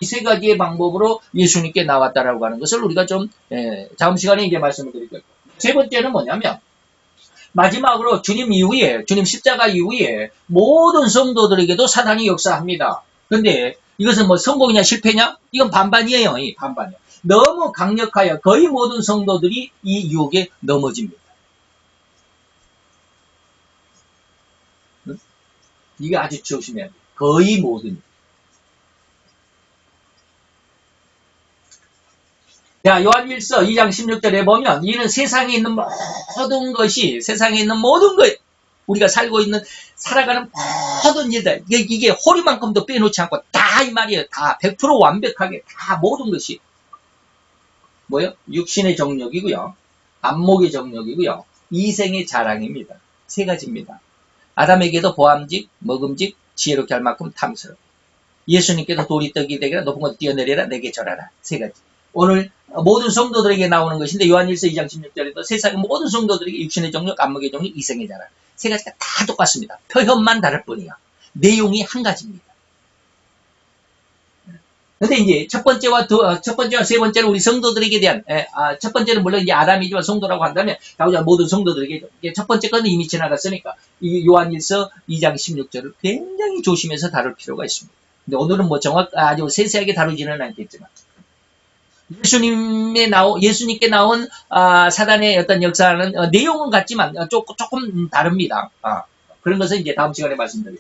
Speaker 1: 이 세 가지의 방법으로 예수님께 나왔다라고 하는 것을 우리가 좀 다음 시간에 이제 말씀을 드릴 거예요. 세 번째는 뭐냐면 마지막으로 주님 십자가 이후에 모든 성도들에게도 사단이 역사합니다. 근데 이것은 뭐 성공이냐 실패냐? 이건 반반이에요. 반반이에요. 너무 강력하여 거의 모든 성도들이 이 유혹에 넘어집니다. 이게 아주 조심해야 돼요. 거의 모든. 자, 요한일서 2장 16절에 보면 이는 세상에 있는 모든 것이 우리가 살아가는 모든 일들 이게 호리만큼도 빼놓지 않고 다 이 말이에요. 다 100% 완벽하게 다 모든 것이 뭐요? 육신의 정욕이고요. 안목의 정욕이고요. 이생의 자랑입니다. 세 가지입니다. 아담에게도 보암직, 먹음직, 지혜롭게 할 만큼 탐스러워. 예수님께도 돌이 떡이 되게 높은 곳 뛰어내려라 내게 절하라. 세 가지. 오늘 모든 성도들에게 나오는 것인데 요한일서 2장 16절에도 세상의 모든 성도들에게 육신의 정욕, 안목의 정욕, 이생의 자랑. 세 가지가 다 똑같습니다. 표현만 다를 뿐이야. 내용이 한 가지입니다. 근데 이제 첫 번째와 세 번째는 우리 성도들에게 대한, 첫 번째는 물론 이제 아담이지만 성도라고 한다면, 모든 성도들에게, 첫 번째 거는 이미 지나갔으니까, 이 요한일서 2장 16절을 굉장히 조심해서 다룰 필요가 있습니다. 근데 오늘은 뭐 아주 세세하게 다루지는 않겠지만, 예수님께 나온, 사단의 어떤 역사는, 내용은 같지만, 조금 다릅니다. 그런 것은 이제 다음 시간에 말씀드려요.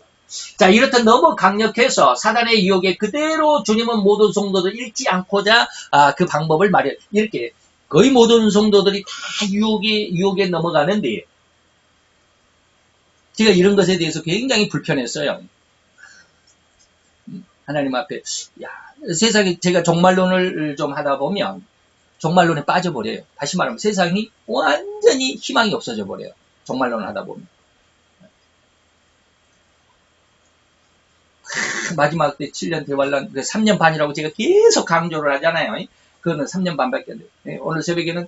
Speaker 1: 자, 이렇듯 너무 강력해서 사단의 유혹에 그대로 주님은 모든 성도들 잃지 않고자 그 방법을 이렇게 거의 모든 성도들이 다 유혹에 넘어가는데 제가 이런 것에 대해서 굉장히 불편했어요. 하나님 앞에 세상에 제가 종말론을 좀 하다 보면 종말론에 빠져버려요. 다시 말하면 세상이 완전히 희망이 없어져 버려요. 종말론을 하다 보면. 마지막 때 7년 대환란, 3년 반이라고 제가 계속 강조를 하잖아요. 그거는 3년 반밖에 안 돼요. 오늘 새벽에는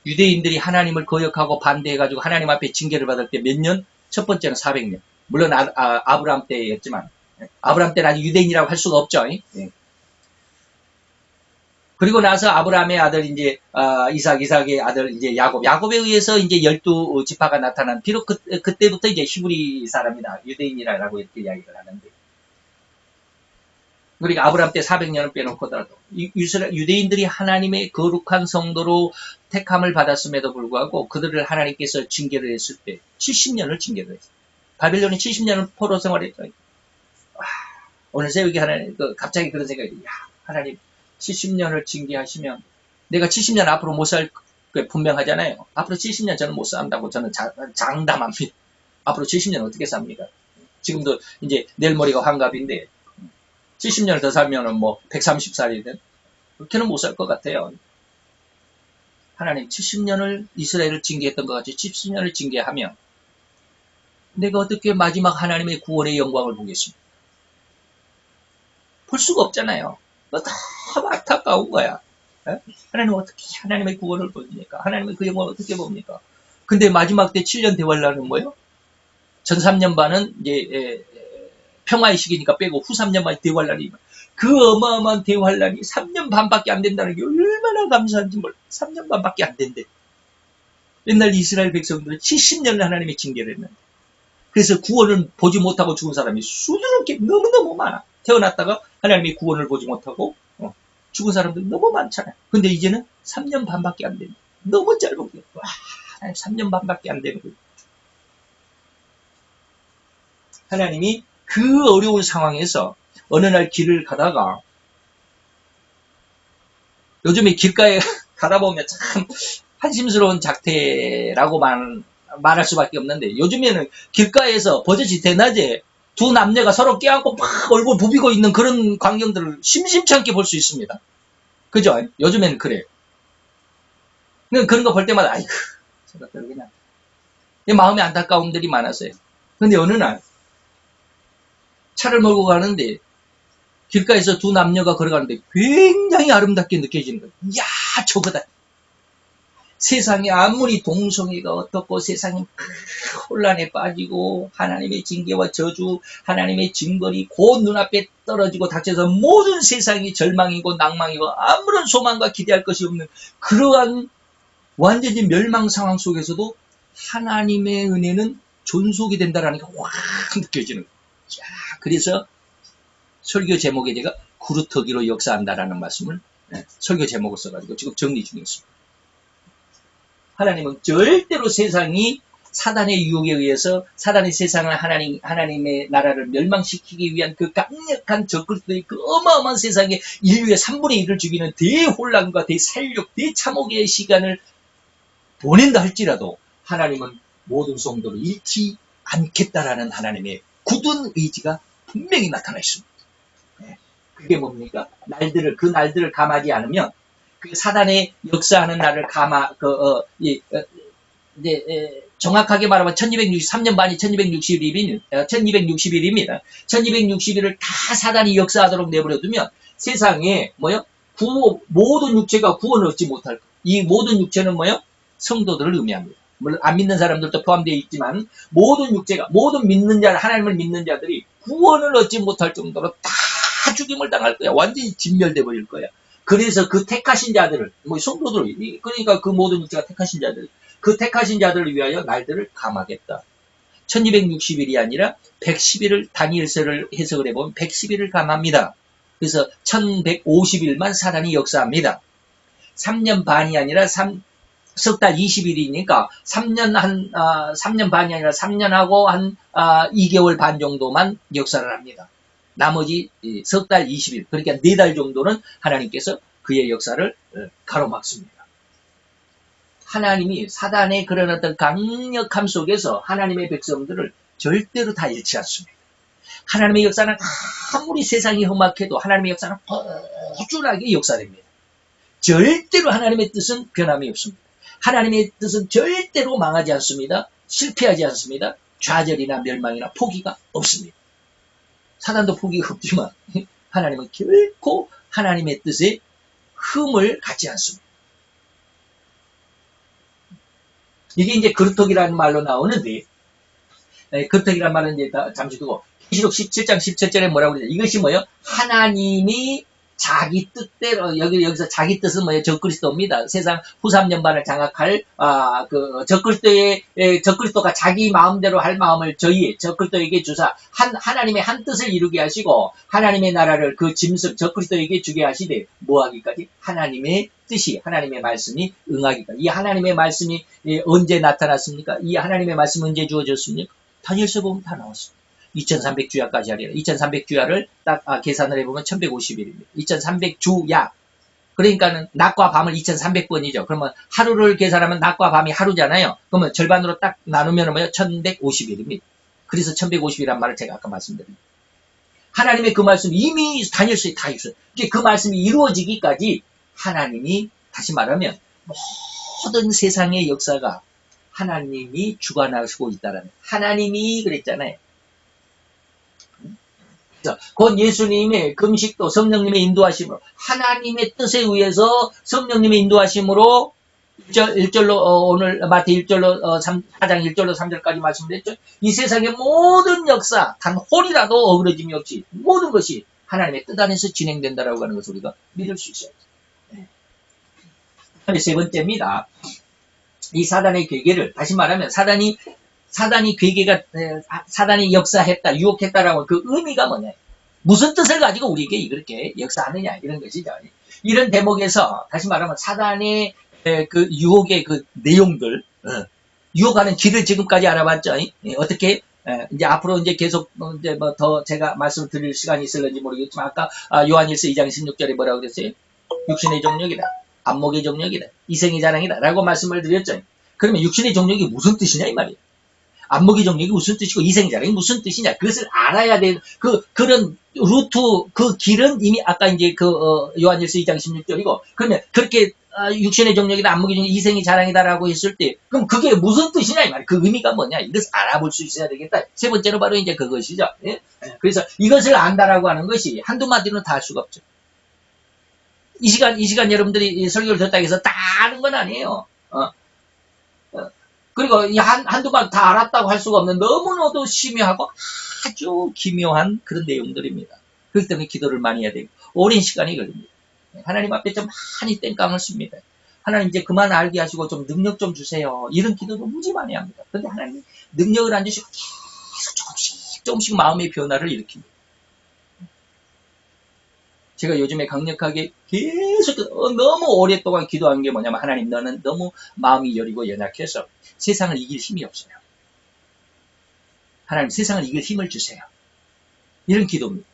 Speaker 1: 유대인들이 하나님을 거역하고 반대해가지고 하나님 앞에 징계를 받을 때 몇 년? 첫 번째는 400년. 물론 아브라함 때였지만, 아브라함 때는 아직 유대인이라고 할 수가 없죠. 그리고 나서 아브라함의 아들 이제 이삭의 아들 이제 야곱에 의해서 이제 12지파가 나타난, 비록 그때부터 이제 히브리 사람이다, 유대인이라고 이렇게 이야기를 하는데, 그러니까 아브라함 때 400년을 빼놓고더라도 유대인들이 하나님의 거룩한 성도로 택함을 받았음에도 불구하고 그들을 하나님께서 징계를 했을 때 70년을 징계를 했어요. 바빌론이 70년을 포로 생활했죠. 오늘 새벽에 갑자기 그런 생각이 들어요. 하나님 70년을 징계하시면 내가 70년 앞으로 못 살 게 분명하잖아요. 앞으로 70년 저는 못 산다고 저는 장담합니다. 앞으로 70년 어떻게 삽니까? 지금도 이제 내일 모레가 환갑인데 70년을 더 살면은 뭐 130살이든 그렇게는 못 살 것 같아요. 하나님 70년을 이스라엘을 징계했던 것 같이 70년을 징계하면 내가 어떻게 마지막 하나님의 구원의 영광을 보겠습니까? 볼 수가 없잖아요. 너무 안타까운 거야. 하나님 어떻게 하나님의 구원을 보십니까? 하나님의 그 영광을 어떻게 봅니까? 근데 마지막 때 7년 대환란은 뭐예요? 전 3년 반은 이제 평화의 시기니까 빼고 후 3년 만에 대환란이, 그 어마어마한 대환란이 3년 반밖에 안 된다는 게 얼마나 감사한지 몰라. 3년 반밖에 안 된대. 옛날 이스라엘 백성들은 70년을 하나님의 징계를 했는데 그래서 구원을 보지 못하고 죽은 사람이 수두룩게 너무너무 많아. 태어났다가 하나님의 구원을 보지 못하고 죽은 사람들 너무 많잖아요. 근데 이제는 3년 반밖에 안 됩니다. 너무 짧은 거예요. 와, 3년 반밖에 안 되는 거예요. 하나님이 그 어려운 상황에서 어느 날 길을 가다가 요즘에 길가에 가다 보면 참 한심스러운 작태라고 말할 수밖에 없는데 요즘에는 길가에서 버젓이 대낮에 두 남녀가 서로 껴안고 막 얼굴 부비고 있는 그런 광경들을 심심치 않게 볼 수 있습니다. 그죠? 요즘에는 그래요. 그런 거 볼 때마다 아이고 저것들 그냥 마음의 안타까움들이 많았어요. 근데 어느 날 차를 몰고 가는데 길가에서 두 남녀가 걸어가는데 굉장히 아름답게 느껴지는 거예요. 이야 저거다. 세상에 아무리 동성애가 어떻고 세상이 혼란에 빠지고 하나님의 징계와 저주, 하나님의 징벌이 곧 눈앞에 떨어지고 닥쳐서 모든 세상이 절망이고 낭망이고 아무런 소망과 기대할 것이 없는 그러한 완전히 멸망 상황 속에서도 하나님의 은혜는 존속이 된다는 게 확 느껴지는 거예요. 그래서 설교 제목에 제가 구루터기로 역사한다라는 말씀을 설교 제목을 써가지고 지금 정리 중에 있습니다. 하나님은 절대로 세상이 사단의 유혹에 의해서 사단의 세상을 하나님의 나라를 멸망시키기 위한 그 강력한 적그리스도의 그 어마어마한 세상에 인류의 3분의 1을 죽이는 대혼란과 대살육, 대참혹의 시간을 보낸다 할지라도 하나님은 모든 성도를 잃지 않겠다라는 하나님의 굳은 의지가 분명히 나타나 있습니다. 그게 뭡니까? 그 날들을 감하지 않으면 그 사단의 역사하는 날을 정확하게 말하면 1263년 반이 1260일입니다. 1260일을 다 사단이 역사하도록 내버려두면 세상에 모든 육체가 구원을 얻지 못할 것. 이 모든 육체는 성도들을 의미합니다. 물론 안 믿는 사람들도 포함되어 있지만 모든 육체가 모든 믿는 자 하나님을 믿는 자들이 구원을 얻지 못할 정도로 다 죽임을 당할 거야. 완전히 진멸돼 버릴 거야. 그래서 그 택하신 자들을 성도들 그러니까 그 모든 육체가 택하신 자들 그 택하신 자들을 위하여 날들을 감하겠다. 1260일이 아니라 110일을 다니엘서를 해석을 해보면 110일을 감합니다. 그래서 1150일만 사단이 역사합니다. 3년 반이 아니라 석 달 20일이니까 3년 반이 아니라 3년하고 한 2개월 반 정도만 역사를 합니다. 나머지 석 달 20일, 그러니까 4달 정도는 하나님께서 그의 역사를 가로막습니다. 하나님이 사단의 그런 어떤 강력함 속에서 하나님의 백성들을 절대로 다 잃지 않습니다. 하나님의 역사는 아무리 세상이 험악해도 하나님의 역사는 꾸준하게 역사됩니다. 절대로 하나님의 뜻은 변함이 없습니다. 하나님의 뜻은 절대로 망하지 않습니다. 실패하지 않습니다. 좌절이나 멸망이나 포기가 없습니다. 사단도 포기가 없지만 하나님은 결코 하나님의 뜻에 흠을 갖지 않습니다. 이게 이제 그루터기라는 말로 나오는데 그루터기라는 말은 이제 잠시 두고 계시록 17장 17절에 뭐라고 그러냐. 이것이 하나님이 자기 뜻대로 여기서 자기 뜻은 적그리스도입니다. 세상 후 3년 반을 장악할 적그리스도가 자기 마음대로 할 마음을 적그리스도에게 주사 하나님의 한 뜻을 이루게 하시고 하나님의 나라를 그 짐승 적그리스도에게 주게 하시되 뭐하기까지 하나님의 뜻이 하나님의 말씀이 응하기까지. 이 하나님의 말씀이 언제 나타났습니까? 이 하나님의 말씀이 언제 주어졌습니까? 다니엘서 보면 다 나왔습니다. 2300주야까지 하리라. 2300주야를 딱 계산을 해보면 1150일입니다. 2300주야. 그러니까는 낮과 밤을 2300번이죠. 그러면 하루를 계산하면 낮과 밤이 하루잖아요. 그러면 절반으로 딱 나누면 1150일입니다. 그래서 1150이란 말을 제가 아까 말씀드립니다. 하나님의 그 말씀이 이미 다니엘서에 다 있어요. 그 말씀이 이루어지기까지 하나님이 다시 말하면 모든 세상의 역사가 하나님이 주관하시고 있다라는 하나님이 그랬잖아요. 곧 예수님의 금식도 성령님의 인도하심으로 하나님의 뜻에 의해서 성령님의 인도하심으로 1절로 오늘 마태 1절로 4장 1절로 3절까지 말씀드렸죠. 이 세상의 모든 역사 단 홀이라도 어그러짐이 없이 모든 것이 하나님의 뜻 안에서 진행된다라고 하는 것을 우리가 믿을 수 있어요. 네. 세 번째입니다. 이 사단의 괴계를, 다시 말하면 사단이 괴계가, 사단이 역사했다, 유혹했다라고 그 의미가 뭐냐. 무슨 뜻을 가지고 우리에게 이렇게 역사하느냐, 이런 것이죠. 이런 대목에서, 다시 말하면 사단의 그 유혹의 그 내용들, 유혹하는 길을 지금까지 알아봤죠. 어떻게, 이제 앞으로 이제 계속, 이제 뭐 더 제가 말씀을 드릴 시간이 있을는지 모르겠지만, 아까 요한일서 2장 16절에 뭐라고 그랬어요? 육신의 정력이다. 안목의 정력이다. 이생의 자랑이다. 라고 말씀을 드렸죠. 그러면 육신의 정력이 무슨 뜻이냐, 이 말이에요. 안목의 정력이 무슨 뜻이고, 이생의 자랑이 무슨 뜻이냐. 그것을 알아야 되는, 그런 루트, 그 길은 이미 아까 이제 요한일서 2장 16절이고, 그러면 그렇게, 육신의 정력이다, 안목의 정력, 이생의 자랑이다라고 했을 때, 그럼 그게 무슨 뜻이냐, 이 말이에요. 그 의미가 뭐냐. 이것을 알아볼 수 있어야 되겠다. 세 번째로 바로 이제 그것이죠. 예? 그래서 이것을 안다라고 하는 것이 한두 마디로는 다 할 수가 없죠. 이 시간 여러분들이 설교를 듣다고 해서 다 아는 건 아니에요. 그리고 한두 마디 다 알았다고 할 수가 없는 너무나도 심오하고 아주 기묘한 그런 내용들입니다. 그렇기 때문에 기도를 많이 해야 되고, 오랜 시간이 걸립니다. 하나님 앞에 좀 많이 땡깡을 씁니다. 하나님 이제 그만 알게 하시고 좀 능력 좀 주세요. 이런 기도도 무지 많이 합니다. 그런데 하나님 능력을 안 주시고 계속 조금씩 마음의 변화를 일으킵니다. 제가 요즘에 강력하게 계속 너무 오랫동안 기도한 게 뭐냐면, 하나님 너는 너무 마음이 여리고 연약해서 세상을 이길 힘이 없어요. 하나님 세상을 이길 힘을 주세요. 이런 기도입니다.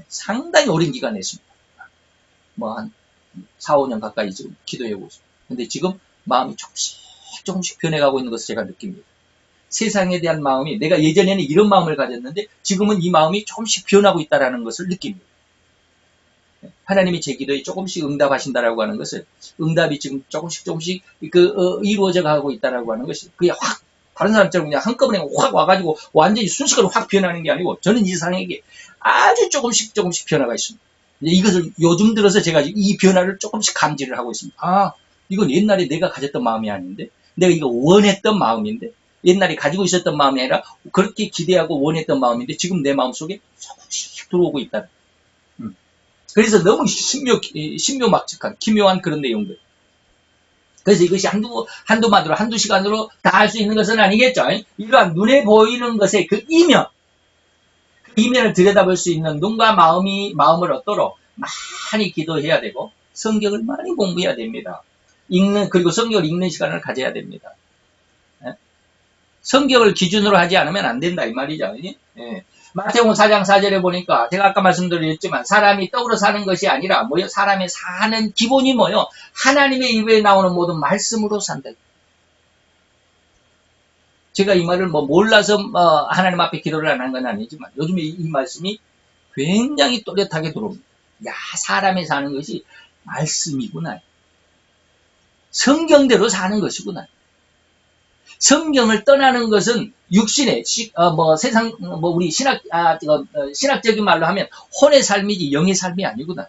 Speaker 1: 상당히 오랜 기간 했습니다. 뭐 한 4, 5년 가까이 지금 기도해보고 있습니다. 근데 지금 마음이 조금씩 변해가고 있는 것을 제가 느낍니다. 세상에 대한 마음이, 내가 예전에는 이런 마음을 가졌는데 지금은 이 마음이 조금씩 변하고 있다는 것을 느낍니다. 하나님이 제 기도에 조금씩 응답하신다라고 하는 것을, 응답이 지금 조금씩 이루어져 가고 있다라고 하는 것이, 그게 확 다른 사람처럼 그냥 한꺼번에 확 와가지고 완전히 순식간에 확 변하는 게 아니고, 저는 이 세상에게 아주 조금씩 변화가 있습니다. 이것을 요즘 들어서 제가 이 변화를 조금씩 감지를 하고 있습니다. 이건 옛날에 내가 가졌던 마음이 아닌데, 내가 이거 원했던 마음인데, 옛날에 가지고 있었던 마음이 아니라 그렇게 기대하고 원했던 마음인데 지금 내 마음속에 조금씩 들어오고 있다. 그래서 너무 신묘막측한 기묘한 그런 내용들. 그래서 이것이 한두 마디로, 한두 시간으로 다 할 수 있는 것은 아니겠죠. 이러한 눈에 보이는 것의 그 이면을 들여다볼 수 있는 눈과 마음을 얻도록 많이 기도해야 되고, 성경을 많이 공부해야 됩니다. 그리고 성경을 읽는 시간을 가져야 됩니다. 성경을 기준으로 하지 않으면 안 된다, 이 말이죠. 마태복음 4장 4절에 보니까, 제가 아까 말씀드렸지만, 사람이 떡으로 사는 것이 아니라 뭐요? 사람이 사는 기본이 뭐요? 하나님의 입에 나오는 모든 말씀으로 산다. 제가 이 말을 몰라서 하나님 앞에 기도를 안 한 건 아니지만, 요즘에 이 말씀이 굉장히 또렷하게 들어옵니다. 사람이 사는 것이 말씀이구나. 성경대로 사는 것이구나. 성경을 떠나는 것은 육신의 우리 신학적인 말로 하면 혼의 삶이지 영의 삶이 아니구나.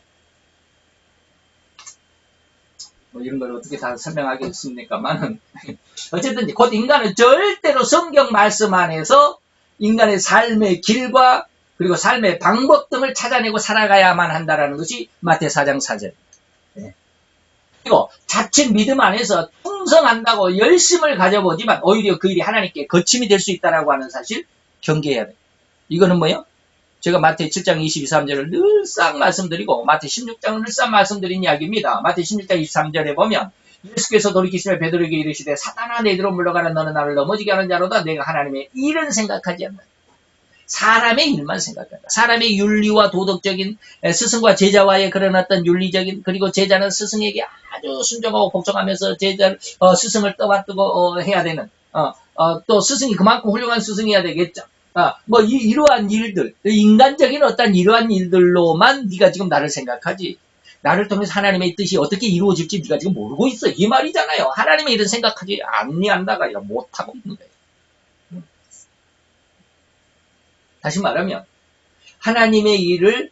Speaker 1: 이런 걸 어떻게 다 설명하겠습니까만은, 어쨌든 곧 인간은 절대로 성경 말씀 안에서 인간의 삶의 길과 그리고 삶의 방법 등을 찾아내고 살아가야만 한다라는 것이 마태 4장 4절. 그리고 자칫 믿음 안에서 충성한다고 열심을 가져보지만 오히려 그 일이 하나님께 거침이 될 수 있다라고 하는 사실 경계해야 돼요. 이거는 뭐예요? 제가 마태 7장 22~23절을 늘상 말씀드리고 마태 16장을 늘상 말씀드린 이야기입니다. 마태 16장 23절에 보면 예수께서 돌이키시며 베드로에게 이르시되 사탄아 내게로 물러가라. 너는 나를 넘어지게 하는 자로다. 내가 하나님의 일은 생각하지 않는다. 사람의 일만 생각한다. 사람의 윤리와 도덕적인, 스승과 제자와의 그런 어떤 윤리적인, 그리고 제자는 스승에게 아주 순종하고 복종하면서 스승을 떠받들고 해야 되는, 또 스승이 그만큼 훌륭한 스승이어야 되겠죠. 이러한 일들, 인간적인 어떤 이러한 일들로만 네가 지금 나를 생각하지, 나를 통해서 하나님의 뜻이 어떻게 이루어질지 네가 지금 모르고 있어, 이 말이잖아요. 하나님의 일은 생각하지 않는다가 아니라 못하고 있는 거예요. 다시 말하면 하나님의 일을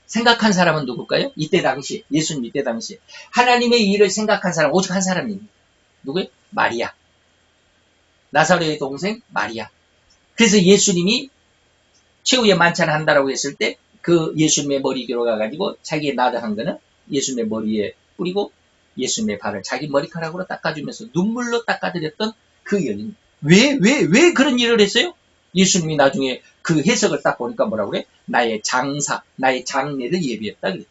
Speaker 1: 생각한 사람은 누굴까요? 이때 당시, 예수님 이때 당시 하나님의 일을 생각한 사람 오직 한 사람입니다. 누구예요? 마리아. 나사로의 동생 마리아. 그래서 예수님이 최후의 만찬을 한다라고 했을 때 그 예수님의 머리 뒤로 가가지고 자기의 나드한 거는 예수님의 머리에 뿌리고 예수님의 발을 자기 머리카락으로 닦아주면서 눈물로 닦아드렸던 그 여인. 왜 그런 일을 했어요? 예수님이 나중에 그 해석을 딱 보니까 뭐라고 그래? 나의 장사, 나의 장례를 예비했다 그래.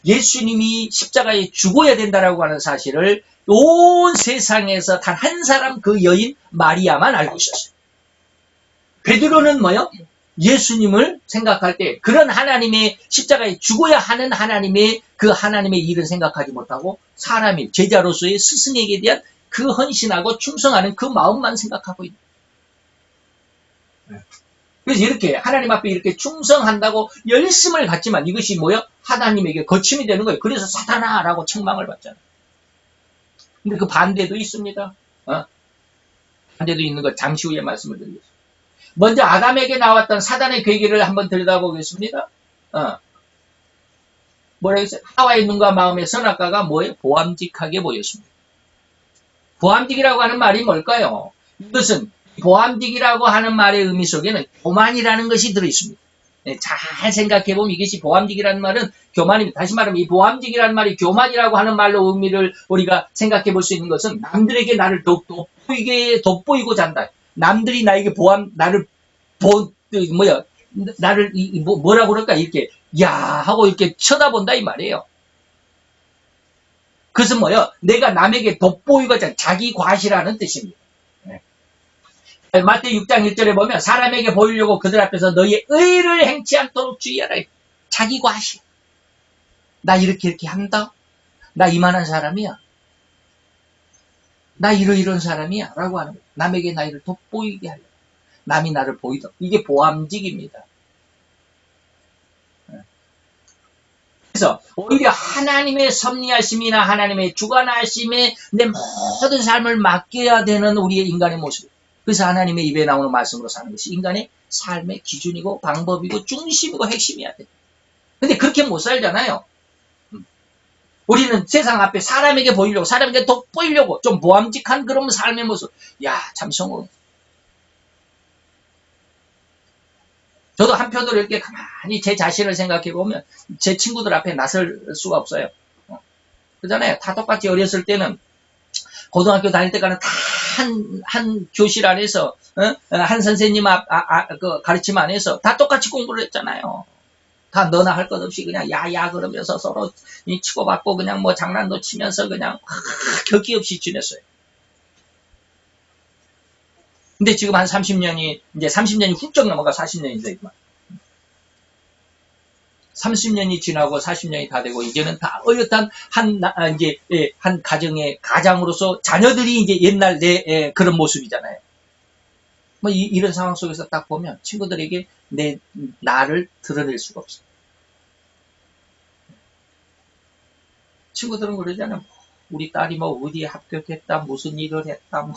Speaker 1: 예수님이 십자가에 죽어야 된다라고 하는 사실을 온 세상에서 단 한 사람 그 여인 마리아만 알고 있었어요. 베드로는 뭐요? 예수님을 생각할 때 그런 하나님의 십자가에 죽어야 하는 하나님의 그 하나님의 일을 생각하지 못하고 사람이 제자로서의 스승에게 대한 그 헌신하고 충성하는 그 마음만 생각하고 있는. 그래서 이렇게 하나님 앞에 이렇게 충성한다고 열심을 갖지만 이것이 뭐요? 하나님에게 거침이 되는 거예요. 그래서 사탄아라고 책망을 받잖아요. 근데 그 반대도 있습니다. 반대도 있는 거 잠시 후에 말씀을 드리겠습니다. 먼저 아담에게 나왔던 사단의 괴계를 한번 들여다보겠습니다. 뭐라 했어요? 하와의 눈과 마음의 선악과가 뭐예요? 보암직하게 보였습니다. 보암직이라고 하는 말이 뭘까요? 이것은 보암직이라고 하는 말의 의미 속에는 교만이라는 것이 들어있습니다. 잘 생각해보면 이것이 보암직이라는 말은 교만입니다. 다시 말하면 이 보암직이라는 말이 교만이라고 하는 말로 의미를 우리가 생각해볼 수 있는 것은 남들에게 나를 돋보이고자 한다. 남들이 나에게 나를 뭐라고 그럴까? 이렇게, 야! 하고 이렇게 쳐다본다, 이 말이에요. 그것은 뭐예요? 내가 남에게 돋보이고자 자기 과시라는 뜻입니다. 마태 6장 1절에 보면 사람에게 보이려고 그들 앞에서 너희의 의를 행치 않도록 주의하라. 자기 과시. 나 이렇게 한다? 나 이만한 사람이야. 나 이런 사람이야. 라고 하는 거예요. 남에게 나를 돋보이게 하려. 남이 나를 보이다. 이게 보암직입니다. 그래서 오히려 하나님의 섭리하심이나 하나님의 주관하심에 내 모든 삶을 맡겨야 되는 우리의 인간의 모습. 그래서 하나님의 입에 나오는 말씀으로 사는 것이 인간의 삶의 기준이고 방법이고 중심이고 핵심이어야 돼. 근데 그렇게 못 살잖아요. 우리는 세상 앞에 사람에게 보이려고, 사람에게 돋보이려고 좀 보암직한 그런 삶의 모습. 야, 참 성공. 저도 한편으로 이렇게 가만히 제 자신을 생각해 보면 제 친구들 앞에 나설 수가 없어요. 그잖아요. 다 똑같이 어렸을 때는 고등학교 다닐 때까지는 다 한 교실 안에서 한 선생님 그 가르침 안에서 다 똑같이 공부를 했잖아요. 다 너나 할 것 없이 그냥 야야 그러면서 서로 치고받고 그냥 뭐 장난도 치면서 그냥 격기 없이 지냈어요. 근데 지금 한 30년이 이제 30년이 훌쩍 넘어가 40년이 되지만 30년이 지나고 40년이 다 되고 이제는 다 어엿한 한 가정의 가장으로서 자녀들이 이제 옛날 내 그런 모습이잖아요. 뭐 이런 상황 속에서 딱 보면 친구들에게 나를 드러낼 수가 없어요. 친구들은 그러잖아요. 우리 딸이 뭐 어디에 합격했다, 무슨 일을 했다, 뭐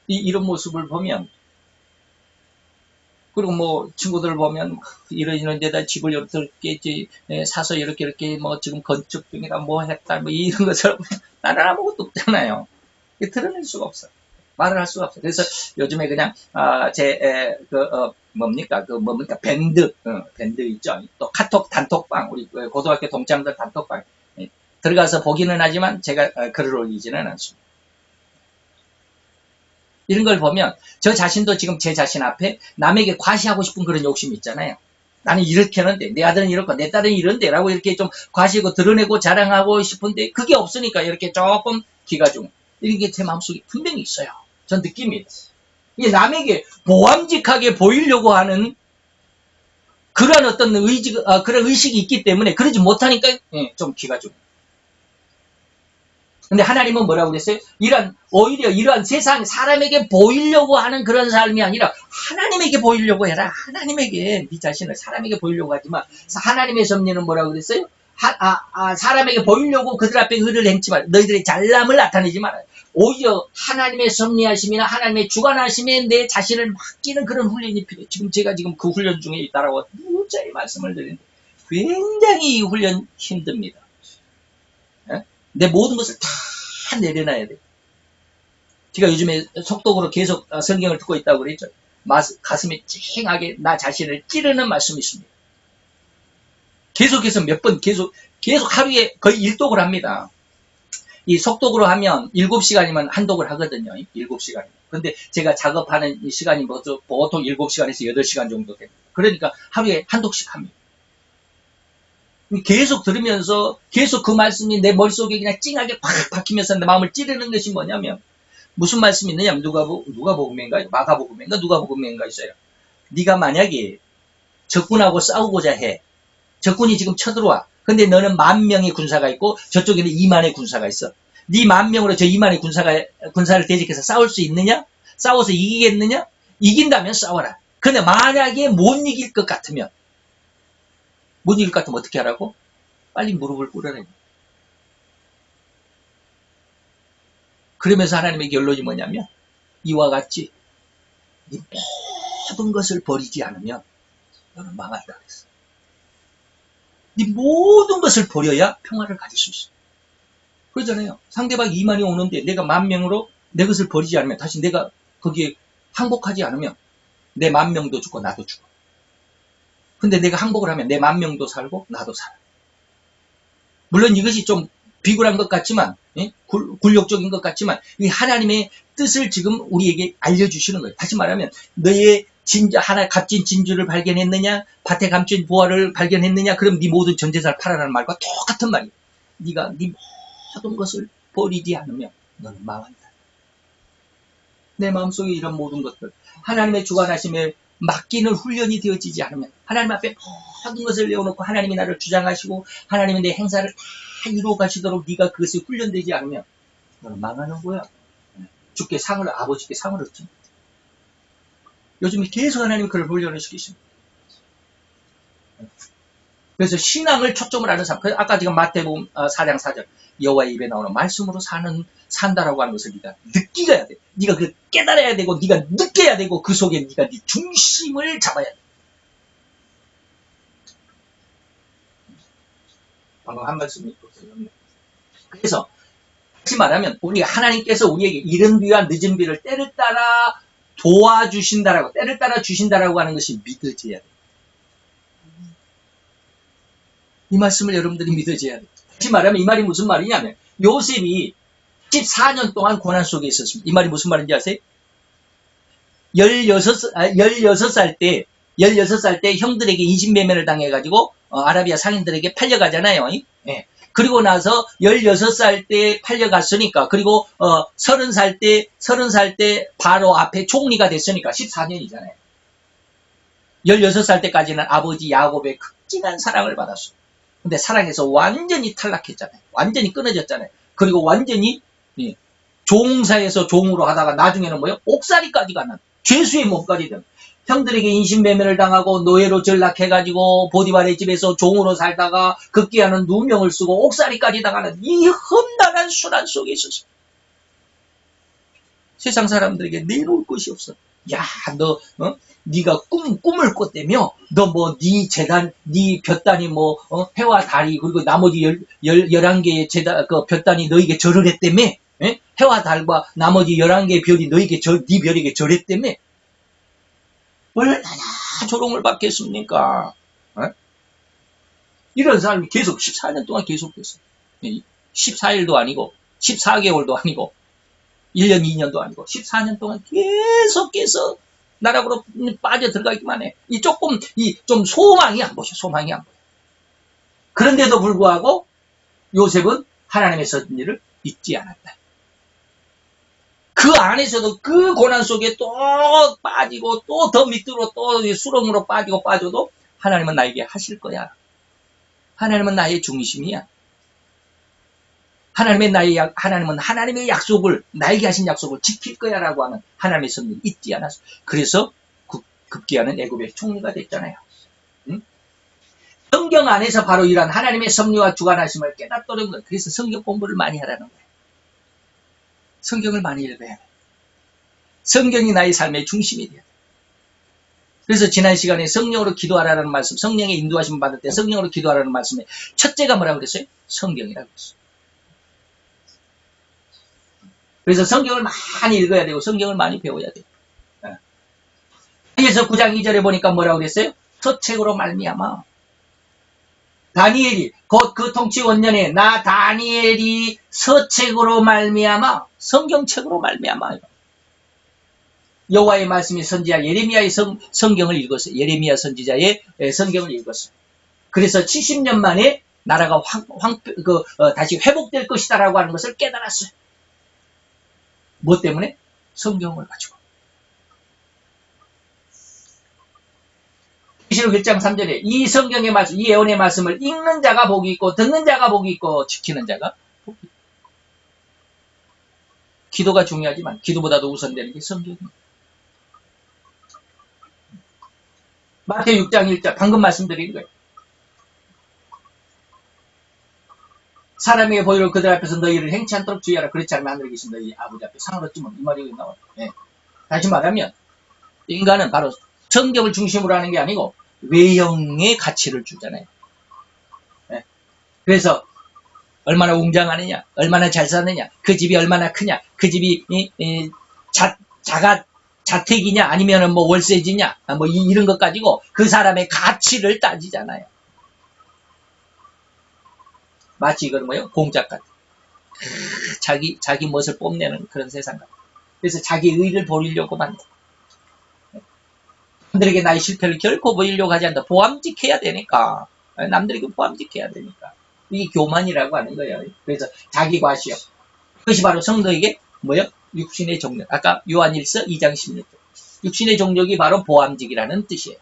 Speaker 1: 이런 모습을 보면. 그리고 뭐 친구들 보면 이런 데다 집을 이렇게 사서 이렇게 뭐 지금 건축 중이다 뭐 했다 뭐 이런 것처럼 나는 아무것도 없잖아요. 드러낼 수가 없어. 말을 할 수가 없어. 그래서 요즘에 그냥 밴드 있죠. 또 카톡 단톡방 우리 고등학교 동창들 단톡방 들어가서 보기는 하지만 제가 글을 올리지는 않습니다. 이런 걸 보면 저 자신도 지금 제 자신 앞에 남에게 과시하고 싶은 그런 욕심이 있잖아요. 나는 이렇게 하는데 내 아들은 이렇고 내 딸은 이런데 라고 이렇게 좀 과시하고 드러내고 자랑하고 싶은데 그게 없으니까 이렇게 조금 기가중 이런 게 제 마음속에 분명히 있어요. 전 느낌이 이게 남에게 보암직하게 보이려고 하는 그런 어떤 그런 의식이 있기 때문에 그러지 못하니까 좀 기가중. 근데 하나님은 뭐라고 그랬어요? 오히려 이러한 세상 사람에게 보이려고 하는 그런 삶이 아니라 하나님에게 보이려고 해라. 하나님에게 네 자신을 사람에게 보이려고 하지 마. 하나님의 섭리는 뭐라고 그랬어요? 사람에게 보이려고 그들 앞에 의를 행치 마라. 너희들의 잘남을 나타내지 마라. 오히려 하나님의 섭리하심이나 하나님의 주관하심에 내 자신을 맡기는 그런 훈련이 필요해요. 제가 그 훈련 중에 있다라고 무자히 말씀을 드리는데 굉장히 이 훈련 힘듭니다. 내 모든 것을 다 내려놔야 돼. 제가 요즘에 속독으로 계속 성경을 듣고 있다고 그랬죠. 가슴이 찡하게 나 자신을 찌르는 말씀이 있습니다. 계속해서 몇 번 계속 하루에 거의 1독을 합니다. 이 속독으로 하면 7시간이면 한 독을 하거든요. 7시간. 근데 제가 작업하는 이 시간이 보통 7시간에서 8시간 정도 됩니다. 그러니까 하루에 한 독씩 합니다. 계속 들으면서 계속 그 말씀이 내 머릿속에 그냥 찡하게 팍 박히면서 내 마음을 찌르는 것이 뭐냐면 무슨 말씀이 있느냐면 누가복음인가요? 마가복음인가? 누가복음인가 있어요. 네가 만약에 적군하고 싸우고자 해. 적군이 지금 쳐들어와. 근데 너는 10,000명의 군사가 있고 저쪽에는 20,000의 군사가 있어. 네 10,000명으로 저 20,000의 군사를 대적해서 싸울 수 있느냐? 싸워서 이기겠느냐? 이긴다면 싸워라. 근데 만약에 못 이길 것 같으면 어떻게 하라고? 빨리 무릎을 꿇어내. 그러면서 하나님의 결론이 뭐냐면 이와 같이 네 모든 것을 버리지 않으면 너는 망한다 그랬어. 네 모든 것을 버려야 평화를 가질 수 있어. 그러잖아요. 상대방 20,000이 오는데 내가 10,000명으로 내 것을 버리지 않으면 다시 내가 거기에 항복하지 않으면 내 10,000명도 죽고 나도 죽어. 근데 내가 항복을 하면 내 10,000명도 살고 나도 살아. 물론 이것이 좀 비굴한 것 같지만 굴욕적인 것 같지만 이 하나님의 뜻을 지금 우리에게 알려주시는 거예요. 다시 말하면 너의 값진 진주를 발견했느냐, 밭에 감춘 보화를 발견했느냐, 그럼 네 모든 전 재산을 팔아라는 말과 똑같은 말이에요. 네가 네 모든 것을 버리지 않으면 너는 망한다. 내 마음속에 이런 모든 것들 하나님의 주관하심에 맡기는 훈련이 되어지지 않으면 하나님 앞에 모든 것을 내어놓고 하나님이 나를 주장하시고 하나님이 내 행사를 다 이루어 가시도록 네가 그것이 훈련되지 않으면 너는 망하는 거야. 주께 아버지께 상을 얻지. 요즘 계속 하나님이 그를 훈련을 시키십니다. 그래서 신앙을 초점을 하는 사람, 아까 지금 마태복음 4장 4절 여호와의 입에 나오는 말씀으로 산다라고 하는 것을 네가 느끼어야 돼. 네가 그 깨달아야 되고 네가 느껴야 되고 그 속에 네가 네 중심을 잡아야 돼. 방금 한 말씀이 있거든요. 그래서 다시 말하면 하나님께서 우리에게 이른 비와 늦은 비를 때를 따라 때를 따라 주신다라고 하는 것이 믿어져야 돼. 이 말씀을 여러분들이 믿어져야 돼. 다시 말하면 이 말이 무슨 말이냐면 요셉이 14년 동안 고난 속에 있었습니다. 이 말이 무슨 말인지 아세요? 16살 때 형들에게 인신매매를 당해가지고 아라비아 상인들에게 팔려가잖아요. 예. 그리고 나서 16살 때 팔려갔으니까 그리고 30살 때 바로 앞에 총리가 됐으니까 14년이잖아요. 16살 때까지는 아버지 야곱의 극진한 사랑을 받았어요. 근데 사랑에서 완전히 탈락했잖아요. 완전히 끊어졌잖아요. 그리고 완전히 종사에서 종으로 하다가 나중에는 옥살이까지 가는 죄수의 몸까지 된 형들에게 인신매매를 당하고 노예로 전락해가지고 보디발의 집에서 종으로 살다가 급기야는 누명을 쓰고 옥살이까지 당하는 이 험난한 순환 속에 있었어요. 세상 사람들에게 내놓을 것이 없어. 야, 네가 꿈을 꿨다며? 네 재단, 네 볕단이 해와 달이, 그리고 나머지 11개의 볕단이 너에게 절을 했다며? 예? 해와 달과 나머지 11개의 별이 네 별에게 절했다며? 얼마나 조롱을 받겠습니까? 예? 이런 사람이 계속 14년 동안 계속됐어요. 14일도 아니고, 14개월도 아니고, 1년, 2년도 아니고 14년 동안 계속해서 나락으로 빠져 들어가기만 해. 좀 소망이 안 보여. 그런데도 불구하고 요셉은 하나님의 섭리를 잊지 않았다. 그 안에서도 그 고난 속에 또 빠지고 또 더 밑으로 또 수렁으로 빠져도 하나님은 나에게 하실 거야. 하나님은 나의 중심이야. 하나님은 하나님의 약속을, 나에게 하신 약속을 지킬 거야 라고 하는 하나님의 섭리를 잊지 않았어. 그래서 급기야는 애굽의 총리가 됐잖아요. 응? 성경 안에서 바로 이런 하나님의 섭리와 주관하심을 깨닫도록 거예요. 그래서 성경 공부를 많이 하라는 거예요. 성경을 많이 읽어야 돼. 성경이 나의 삶의 중심이 돼야 돼. 그래서 지난 시간에 성령으로 기도하라는 말씀, 성령의 인도하심 받을 때 성령으로 기도하라는 말씀에 첫째가 뭐라고 그랬어요? 성경이라고 했어요. 그래서 성경을 많이 읽어야 되고 성경을 많이 배워야 돼요. 그래서 9장 2절에 보니까 뭐라고 그랬어요? 서책으로 말미암아 다니엘이 곧 그 통치 원년에 나 다니엘이 서책으로 말미암아 성경책으로 말미암아 여호와의 말씀이 선지자 예레미야의 성경을 읽었어요. 예레미야 선지자의 성경을 읽었어요. 그래서 70년 만에 나라가 다시 회복될 것이다라고 하는 것을 깨달았어요. 뭐 때문에? 성경을 가지고. 계시록 1장 3절에 이 성경의 말씀, 이 예언의 말씀을 읽는 자가 복이 있고 듣는 자가 복이 있고 지키는 자가 복이 있고. 기도가 중요하지만 기도보다도 우선되는 게 성경입니다. 마태오 6장 1절 방금 말씀드린 거예요. 사람에게 보이로 그들 앞에서 너희를 행치 않도록 주의하라. 그렇지 않으면 하늘에 계신 너희 아버지 앞에 상을 얻지 못. 이 말이 여기 나와요. 네. 다시 말하면 인간은 바로 성경을 중심으로 하는 게 아니고 외형의 가치를 주잖아요. 네. 그래서 얼마나 웅장하느냐, 얼마나 잘 사느냐, 그 집이 얼마나 크냐, 그 집이 자택이냐 아니면은 뭐 월세지냐 뭐 이런 것 가지고 그 사람의 가치를 따지잖아요. 마치 이건 뭐예요? 공작 같아. 자기 멋을 뽐내는 그런 세상 같아. 그래서 자기 의를 보이려고만 해. 남들에게 나의 실패를 결코 보이려고 하지 않는다. 보암직해야 되니까. 남들에게 보암직해야 되니까. 이게 교만이라고 하는 거예요. 그래서 자기 과시요. 그것이 바로 성도에게 뭐예요? 육신의 정력. 아까 요한일서 2장 16절. 육신의 정력이 바로 보암직이라는 뜻이에요.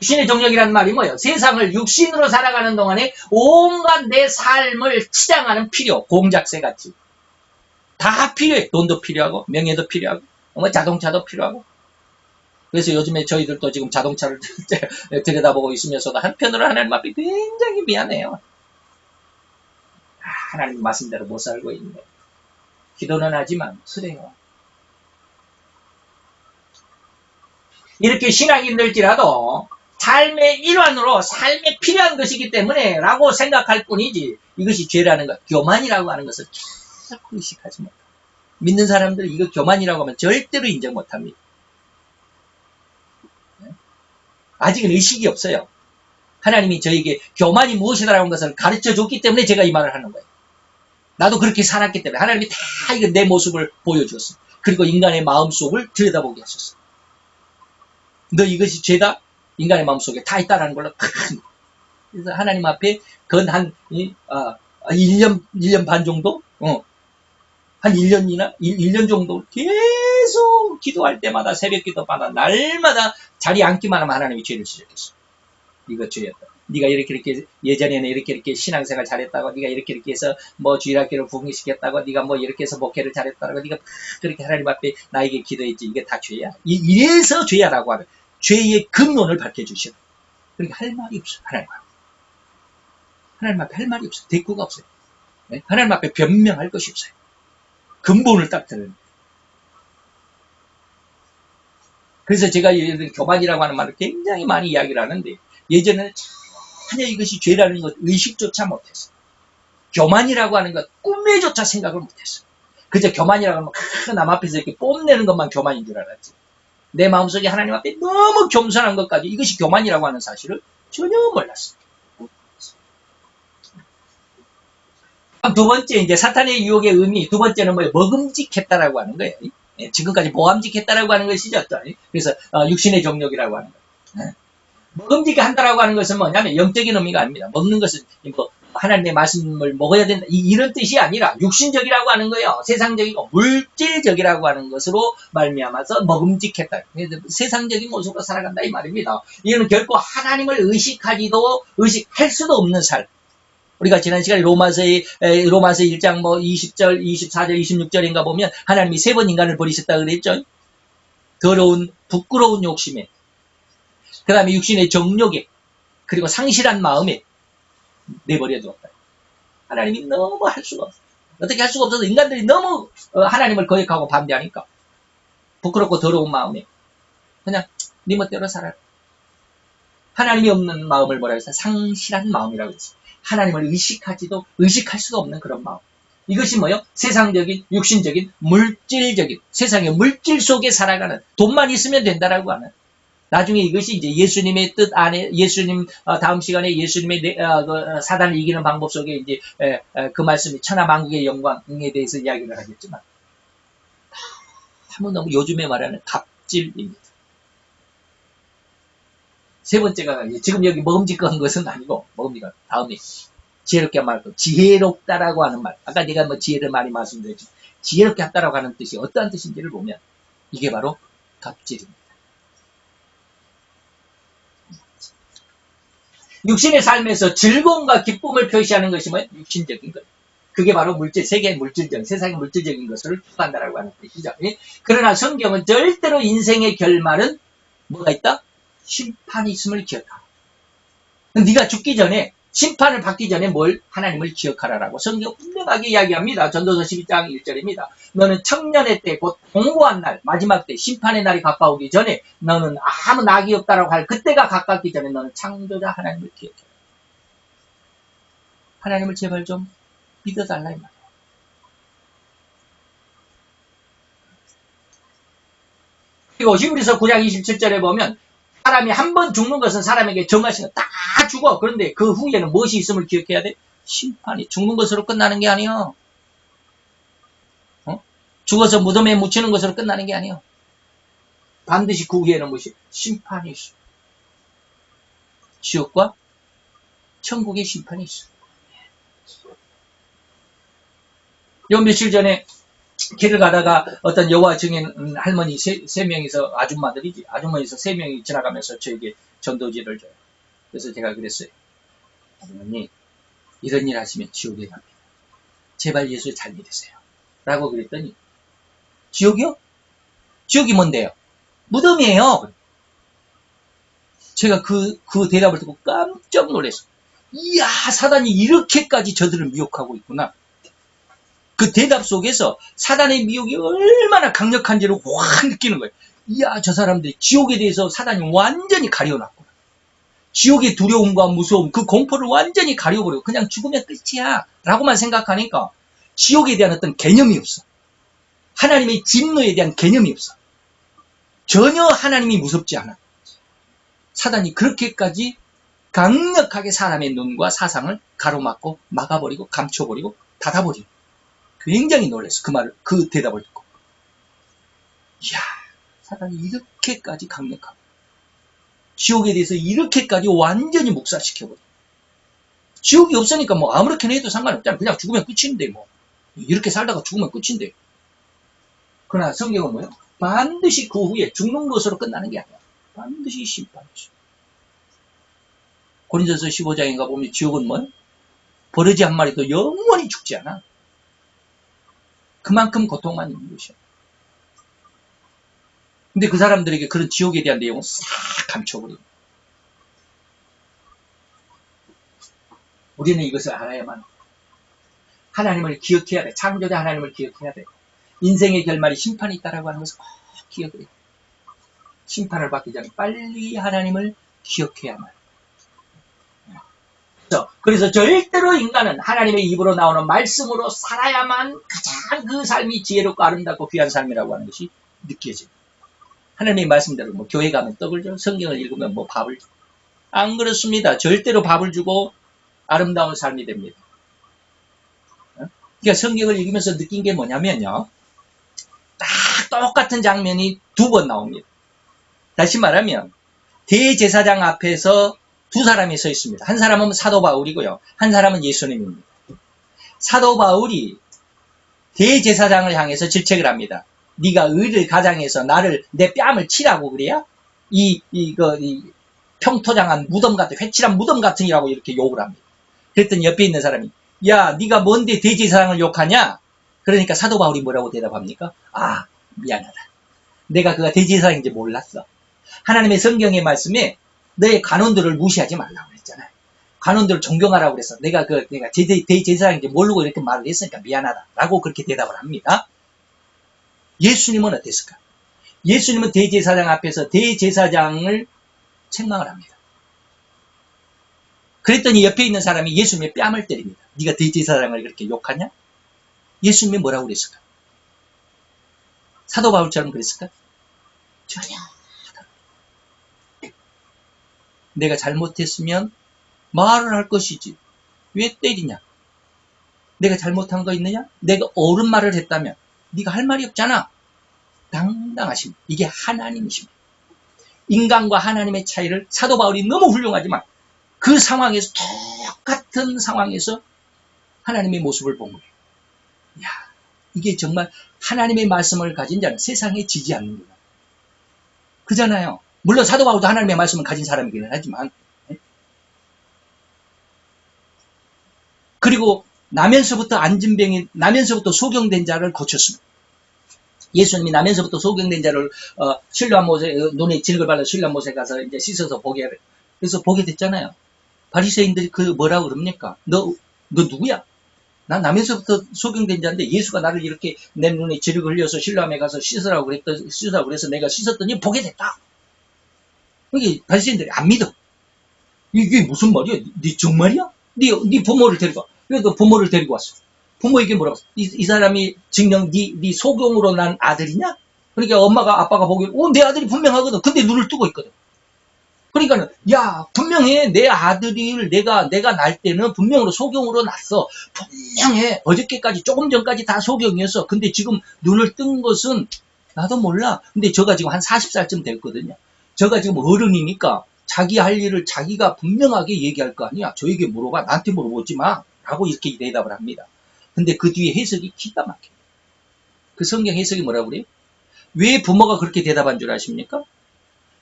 Speaker 1: 육신의 정력이란 말이 뭐예요? 세상을 육신으로 살아가는 동안에 온갖 내 삶을 치장하는 필요, 공작새 같이. 다 필요해. 돈도 필요하고, 명예도 필요하고, 자동차도 필요하고. 그래서 요즘에 저희들도 지금 자동차를 들여다보고 있으면서도 한편으로 하나님 앞에 굉장히 미안해요. 하나님 말씀대로 못 살고 있네. 기도는 하지만 그래요. 이렇게 신앙이 힘들지라도 삶의 일환으로 삶에 필요한 것이기 때문에 라고 생각할 뿐이지 이것이 죄라는 것, 교만이라고 하는 것을 계속 의식하지 못합니다. 믿는 사람들은 이거 교만이라고 하면 절대로 인정 못합니다. 아직은 의식이 없어요. 하나님이 저에게 교만이 무엇이다라는 것을 가르쳐 줬기 때문에 제가 이 말을 하는 거예요. 나도 그렇게 살았기 때문에 하나님이 다 이거 내 모습을 보여주었어요. 그리고 인간의 마음속을 들여다보게 하셨어요. 너 이것이 죄다? 인간의 마음속에 다 있다라는 걸로 그래서 하나님 앞에 건 한 1년 반 정도? 한 1년이나 1년 정도 계속 기도할 때마다 새벽 기도마다 날마다 자리에 앉기만 하면 하나님이 죄를 지적했어. 이거 죄였다. 네가 이렇게 예전에는 이렇게 신앙생활 잘했다고 네가 이렇게 해서 뭐 주일학교를 부흥시켰다고 네가 뭐 이렇게 해서 목회를 잘했다고 네가 그렇게 하나님 앞에 나에게 기도했지. 이게 다 죄야. 이래서 죄야라고 하는 죄의 근원을 밝혀주셔. 그러니까 할 말이 없어. 하나님 앞에 할 말이 없어. 대꾸가 없어요. 네? 하나님 앞에 변명할 것이 없어요. 근본을 딱 들어요. 그래서 제가 교만이라고 하는 말을 굉장히 많이 이야기를 하는데 예전에는 전혀 이것이 죄라는 것 의식조차 못했어요. 교만이라고 하는 것 꿈에조차 생각을 못했어요. 그저 교만이라고 하면 남 앞에서 이렇게 뽐내는 것만 교만인 줄 알았지. 내 마음속에 하나님 앞에 너무 겸손한 것까지 이것이 교만이라고 하는 사실을 전혀 몰랐어요. 두 번째 이제 사탄의 유혹의 의미 두 번째는 뭐예요? 먹음직했다라고 하는 거예요. 지금까지 보암직했다라고 하는 것이죠. 그래서 육신의 정력이라고 하는 거예요. 먹음직하게 한다라고 하는 것은 뭐냐면 영적인 의미가 아닙니다. 먹는 것은 뭐 하나님의 말씀을 먹어야 된다 이런 뜻이 아니라 육신적이라고 하는 거예요. 세상적이고 물질적이라고 하는 것으로 말미암아서 먹음직했다. 세상적인 모습으로 살아간다 이 말입니다. 이거는 결코 하나님을 의식할 수도 없는 삶. 우리가 지난 시간에 로마서 1장 뭐 20절, 24절, 26절인가 보면 하나님이 3번 인간을 버리셨다 그랬죠. 더러운 부끄러운 욕심에 그 다음에 육신의 정욕에 그리고 상실한 마음에 내버려 두었다. 하나님이 너무 할 수가 없어요. 어떻게 할 수가 없어서 인간들이 너무 하나님을 거역하고 반대하니까 부끄럽고 더러운 마음에 그냥 네 멋대로 살아라. 하나님이 없는 마음을 뭐라고 해서 상실한 마음이라고 했어요. 하나님을 의식할 수가 없는 그런 마음. 이것이 뭐요? 세상적인, 육신적인, 물질적인, 세상의 물질 속에 살아가는, 돈만 있으면 된다라고 하는, 나중에 이것이 이제 예수님의 뜻 안에, 예수님, 다음 시간에 예수님의 사단을 이기는 방법 속에 이제, 그 말씀이 천하만국의 영광에 대해서 이야기를 하겠지만, 너무 요즘에 말하는 갑질입니다. 세 번째가, 지금 여기 먹음직한 것은 아니고, 먹음직한, 다음에, 지혜롭게 말고, 지혜롭다라고 하는 말. 아까 내가 뭐 지혜를 많이 말씀드렸지만, 지혜롭게 했다라고 하는 뜻이 어떠한 뜻인지를 보면, 이게 바로 갑질입니다. 육신의 삶에서 즐거움과 기쁨을 표시하는 것이 뭐예요? 육신적인 것. 그게 바로 물질, 세계의 물질적, 세상의 물질적인 것을 추구한다라고 하는 뜻이죠. 그러나 성경은 절대로 인생의 결말은 뭐가 있다? 심판이 있음을 기억하라. 네가 죽기 전에, 심판을 받기 전에 하나님을 기억하라라고 성경 분명하게 이야기합니다. 전도서 12장 1절입니다. 너는 청년의 때, 곧 공고한 날, 마지막 때, 심판의 날이 가까우기 전에 너는 아무 낙이 없다라고 할 그때가 가깝기 전에 너는 창조자 하나님을 기억해. 하나님을 제발 좀 믿어달라 이 말이야. 그리고 히브리서 9장 27절에 보면 사람이 한 번 죽는 것은 사람에게 정하신 것 다 죽어. 그런데 그 후에는 무엇이 있음을 기억해야 돼? 심판이. 죽는 것으로 끝나는 게 아니에요. 죽어서 무덤에 묻히는 것으로 끝나는 게 아니에요. 반드시 그 후에는 무엇이? 심판이 있어. 지옥과 천국의 심판이 있어. 요 며칠 전에 길을 가다가 어떤 여호와 증인 할머니 세 명이서, 아주머니서 세 명이 지나가면서 저에게 전도지를 줘요. 그래서 제가 그랬어요. 아주머니, 이런 일 하시면 지옥에 갑니다. 제발 예수 잘 믿으세요. 라고 그랬더니, 지옥이요? 지옥이 뭔데요? 무덤이에요. 제가 그 대답을 듣고 깜짝 놀랐어요. 이야, 사단이 이렇게까지 저들을 미혹하고 있구나. 그 대답 속에서 사단의 미혹이 얼마나 강력한지를 확 느끼는 거예요. 이야, 저 사람들이 지옥에 대해서 사단이 완전히 가려놨구나. 지옥의 두려움과 무서움, 그 공포를 완전히 가려버리고 그냥 죽으면 끝이야 라고만 생각하니까 지옥에 대한 어떤 개념이 없어. 하나님의 진노에 대한 개념이 없어. 전혀 하나님이 무섭지 않아. 사단이 그렇게까지 강력하게 사람의 눈과 사상을 가로막고 막아버리고 감춰버리고 닫아버리고. 굉장히 놀랐어. 그 대답을 듣고. 이야, 사단이 이렇게까지 강력하고, 지옥에 대해서 이렇게까지 완전히 묵살시켜버려. 지옥이 없으니까 뭐 아무렇게나 해도 상관없잖아. 그냥 죽으면 끝인데 뭐. 이렇게 살다가 죽으면 끝인데. 그러나 성경은 뭐예요? 반드시 그 후에 죽는 것으로 끝나는 게 아니야. 반드시 심판이죠. 고린도서 15장인가 보면 지옥은 뭐예요? 버러지 한 마리도 영원히 죽지 않아. 그만큼 고통만 있는 것이야. 근데 그 사람들에게 그런 지옥에 대한 내용을 싹 감춰버립니다. 우리는 이것을 알아야만 하나님을 기억해야 돼. 창조자 하나님을 기억해야 돼. 인생의 결말이 심판이 있다라고 하는 것을 꼭 기억해야 돼. 심판을 받기 전에 빨리 하나님을 기억해야만. 그래서 절대로 인간은 하나님의 입으로 나오는 말씀으로 살아야만 가장 그 삶이 지혜롭고 아름답고 귀한 삶이라고 하는 것이 느껴집니다. 하나님의 말씀대로 뭐 교회 가면 떡을 줘, 성경을 읽으면 뭐 밥을 줘. 안 그렇습니다. 절대로 밥을 주고 아름다운 삶이 됩니다. 그러니까 성경을 읽으면서 느낀 게 뭐냐면요. 딱 똑같은 장면이 두 번 나옵니다. 다시 말하면 대제사장 앞에서 두 사람이 서 있습니다. 한 사람은 사도 바울이고요. 한 사람은 예수님입니다. 사도 바울이 대제사장을 향해서 질책을 합니다. 네가 의를 가장해서 내 뺨을 치라고 그래야? 이 평토장한 무덤 같은, 회칠한 무덤 같으니라고 이렇게 욕을 합니다. 그랬더니 옆에 있는 사람이, 야, 네가 뭔데 대제사장을 욕하냐? 그러니까 사도 바울이 뭐라고 대답합니까? 아, 미안하다. 내가 그가 대제사장인지 몰랐어. 하나님의 성경의 말씀에 너의 간원들을 무시하지 말라고 그랬잖아요. 간원들을 존경하라고 그래서 내가 대제사장인지 모르고 이렇게 말을 했으니까 미안하다. 라고 그렇게 대답을 합니다. 예수님은 어땠을까? 예수님은 대제사장 앞에서 대제사장을 책망을 합니다. 그랬더니 옆에 있는 사람이 예수님의 뺨을 때립니다. 네가 대제사장을 그렇게 욕하냐? 예수님이 뭐라고 그랬을까? 사도 바울처럼 그랬을까? 전혀. 내가 잘못했으면 말을 할 것이지. 왜 때리냐? 내가 잘못한 거 있느냐? 내가 옳은 말을 했다면 네가 할 말이 없잖아. 당당하십니다. 이게 하나님이십니다. 인간과 하나님의 차이를 사도 바울이 너무 훌륭하지만 그 상황에서 똑같은 상황에서 하나님의 모습을 본 거예요. 야, 이게 정말 하나님의 말씀을 가진 자는 세상에 지지 않는구나. 그잖아요. 물론 사도 바울도 하나님의 말씀을 가진 사람이긴 하지만 그리고 나면서부터 안진병이 나면서부터 소경된 자를 고쳤습니다. 예수님이 나면서부터 소경된 자를 실로암 못에 눈에 진흙을 발라 실로암 못에 가서 이제 씻어서 보게 하래. 그래서 보게 됐잖아요. 바리새인들이 그 뭐라고 그럽니까? 너 누구야? 난 나면서부터 소경된 자인데 예수가 나를 이렇게 내 눈에 진흙을 흘려서 실로암에 가서 씻으라고 그래서 내가 씻었더니 보게 됐다. 이게 바리새인들이 안 믿어. 이게 무슨 말이야? 네 정말이야? 네 부모를 데리고 와. 그래도 부모를 데리고 왔어. 부모에게 뭐라고 했어? 이 사람이 증명 네 소경으로 난 아들이냐? 그러니까 엄마가 아빠가 보기에 내 아들이 분명하거든. 근데 눈을 뜨고 있거든. 그러니까는 야 분명해 내 아들을 내가 날 때는 분명으로 소경으로 났어. 분명해. 어저께까지 조금 전까지 다 소경이었어. 근데 지금 눈을 뜬 것은 나도 몰라. 근데 저가 지금 한 40살쯤 됐거든요. 저가 지금 어른이니까 자기 할 일을 자기가 분명하게 얘기할 거 아니야. 저에게 물어봐. 나한테 물어보지 마. 라고 이렇게 대답을 합니다. 근데 그 뒤에 해석이 기가 막혀요. 그 성경 해석이 뭐라고 그래요? 왜 부모가 그렇게 대답한 줄 아십니까?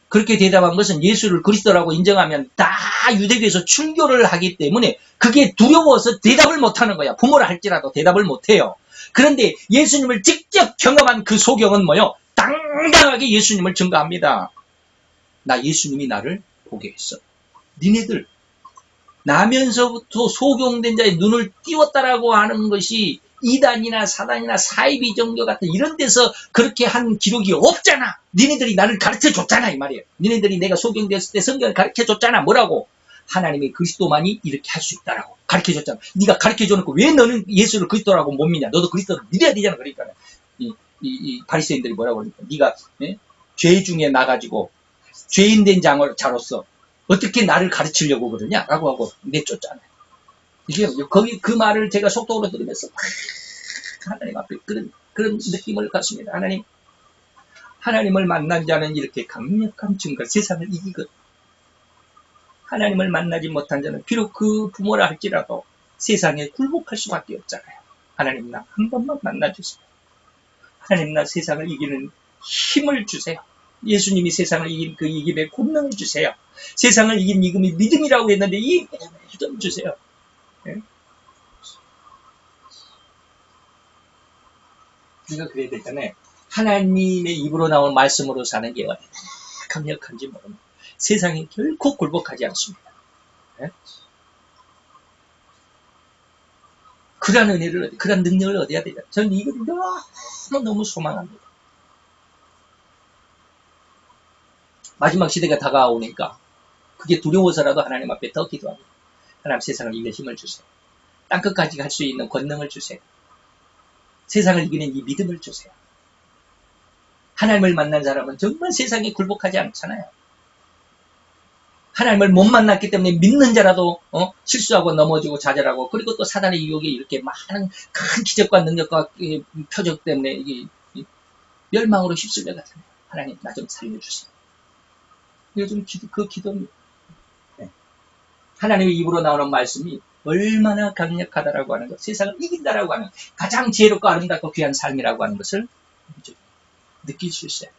Speaker 1: 그렇게 대답한 것은 예수를 그리스도라고 인정하면 다 유대교에서 출교를 하기 때문에 그게 두려워서 대답을 못하는 거야. 부모라 할지라도 대답을 못해요. 그런데 예수님을 직접 경험한 그 소경은 뭐요? 당당하게 예수님을 증거합니다. 나 예수님이 나를 보게 했어. 니네들 나면서부터 소경된 자의 눈을 띄웠다라고 하는 것이 이단이나 사단이나 사이비 종교 같은 이런 데서 그렇게 한 기록이 없잖아. 니네들이 나를 가르쳐줬잖아 이 말이에요. 니네들이 내가 소경됐을 때 성경을 가르쳐줬잖아. 뭐라고? 하나님의 그리스도만이 이렇게 할 수 있다라고 가르쳐줬잖아. 네가 가르쳐줘놓고 왜 너는 예수를 그리스도라고 못 믿냐? 너도 그리스도를 믿어야 되잖아. 그러니까 이 바리새인들이 뭐라고 그러니까 네가 죄 중에 나가지고 죄인된 자로서 어떻게 나를 가르치려고 그러냐? 라고 하고 내쫓잖아요. 이게 거기 그 말을 제가 속독으로 들으면서 하나님 앞에 그런 느낌을 갖습니다. 하나님을 만난 자는 이렇게 강력한 증거, 세상을 이기거든. 하나님을 만나지 못한 자는 비록 그 부모라 할지라도 세상에 굴복할 수밖에 없잖아요. 하나님 나 한 번만 만나주세요. 하나님 나 세상을 이기는 힘을 주세요. 예수님이 세상을 이긴 그 이김의 권능을 주세요. 세상을 이긴 이금이 믿음이라고 했는데 이 믿음을 좀 주세요. 네? 우리가 그래야 되잖아요. 하나님의 입으로 나온 말씀으로 사는 게 얼마나 강력한지 모릅니다. 세상에 결코 굴복하지 않습니다. 네? 그런 은혜를, 그런 능력을 얻어야 되잖아요. 저는 이걸 너무 소망합니다. 마지막 시대가 다가오니까 그게 두려워서라도 하나님 앞에 더 기도합니다. 하나님 세상을 이길 힘을 주세요. 땅끝까지 갈 수 있는 권능을 주세요. 세상을 이기는 이 믿음을 주세요. 하나님을 만난 사람은 정말 세상에 굴복하지 않잖아요. 하나님을 못 만났기 때문에 믿는 자라도 실수하고 넘어지고 좌절하고 그리고 또 사단의 유혹에 이렇게 많은 큰 기적과 능력과 표적 때문에 이게 멸망으로 휩쓸려 가잖아요. 하나님 나 좀 살려주세요. 요즘 그 기도입니다. 네. 하나님의 입으로 나오는 말씀이 얼마나 강력하다라고 하는 것, 세상을 이긴다라고 하는 가장 지혜롭고 아름답고 귀한 삶이라고 하는 것을 느낄 수 있어요.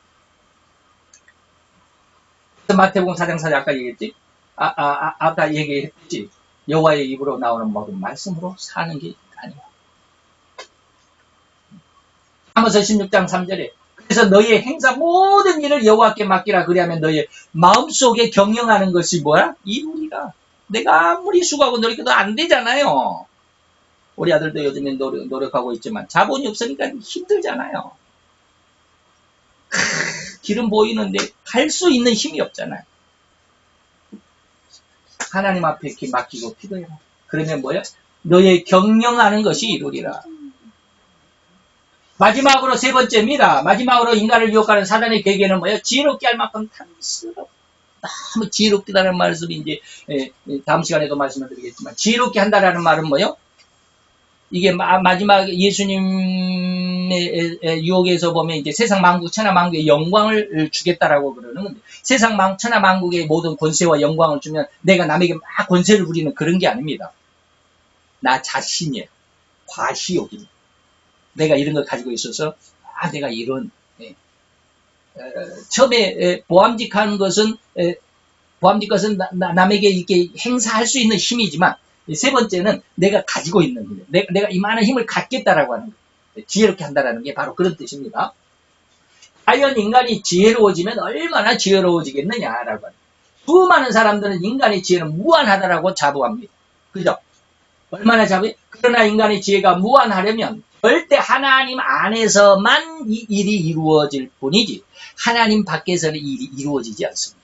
Speaker 1: 마태복음 4장 4절 아까 얘기했지? 아까 얘기했지? 여호와의 입으로 나오는 모든 말씀으로 사는 게 아니야. 아모스 16장 3절에 그래서 너희의 행사 모든 일을 여호와께 맡기라. 그리하면 너희의 마음속에 경영하는 것이 뭐야? 이루리라. 내가 아무리 수고하고 노력해도 안 되잖아요. 우리 아들도 요즘에 노력하고 있지만 자본이 없으니까 힘들잖아요. 길은 보이는데 갈 수 있는 힘이 없잖아요. 하나님 앞에 이렇게 맡기고 기도해라. 그러면 뭐야? 너의 경영하는 것이 이루리라. 마지막으로 세 번째입니다. 마지막으로 인간을 유혹하는 사단의 계계는 뭐예요? 지혜롭게 할 만큼 탐스러워. 너무 지혜롭다라는 말씀이 이제 다음 시간에도 말씀을 드리겠지만 지혜롭게 한다라는 말은 뭐요? 이게 마지막 예수님의 유혹에서 보면 이제 세상 만국 천하 만국의 영광을 주겠다라고 그러는 건데 세상 천하 만국의 모든 권세와 영광을 주면 내가 남에게 막 권세를 부리는 그런 게 아닙니다. 나 자신이에요. 과시욕입니다. 내가 이런 걸 가지고 있어서 내가 이런 처음에 보암직한 것은 남에게 이렇게 행사할 수 있는 힘이지만 세 번째는 내가 가지고 있는 힘. 내가 이만한 힘을 갖겠다라고 하는 거예요. 지혜롭게 한다라는 게 바로 그런 뜻입니다. 과연 인간이 지혜로워지면 얼마나 지혜로워지겠느냐라고 하는 수많은 사람들은 인간의 지혜는 무한하다라고 자부합니다. 그죠? 얼마나 자부해? 그러나 인간의 지혜가 무한하려면 절대 하나님 안에서만 이 일이 이루어질 뿐이지 하나님 밖에서는 이 일이 이루어지지 않습니다.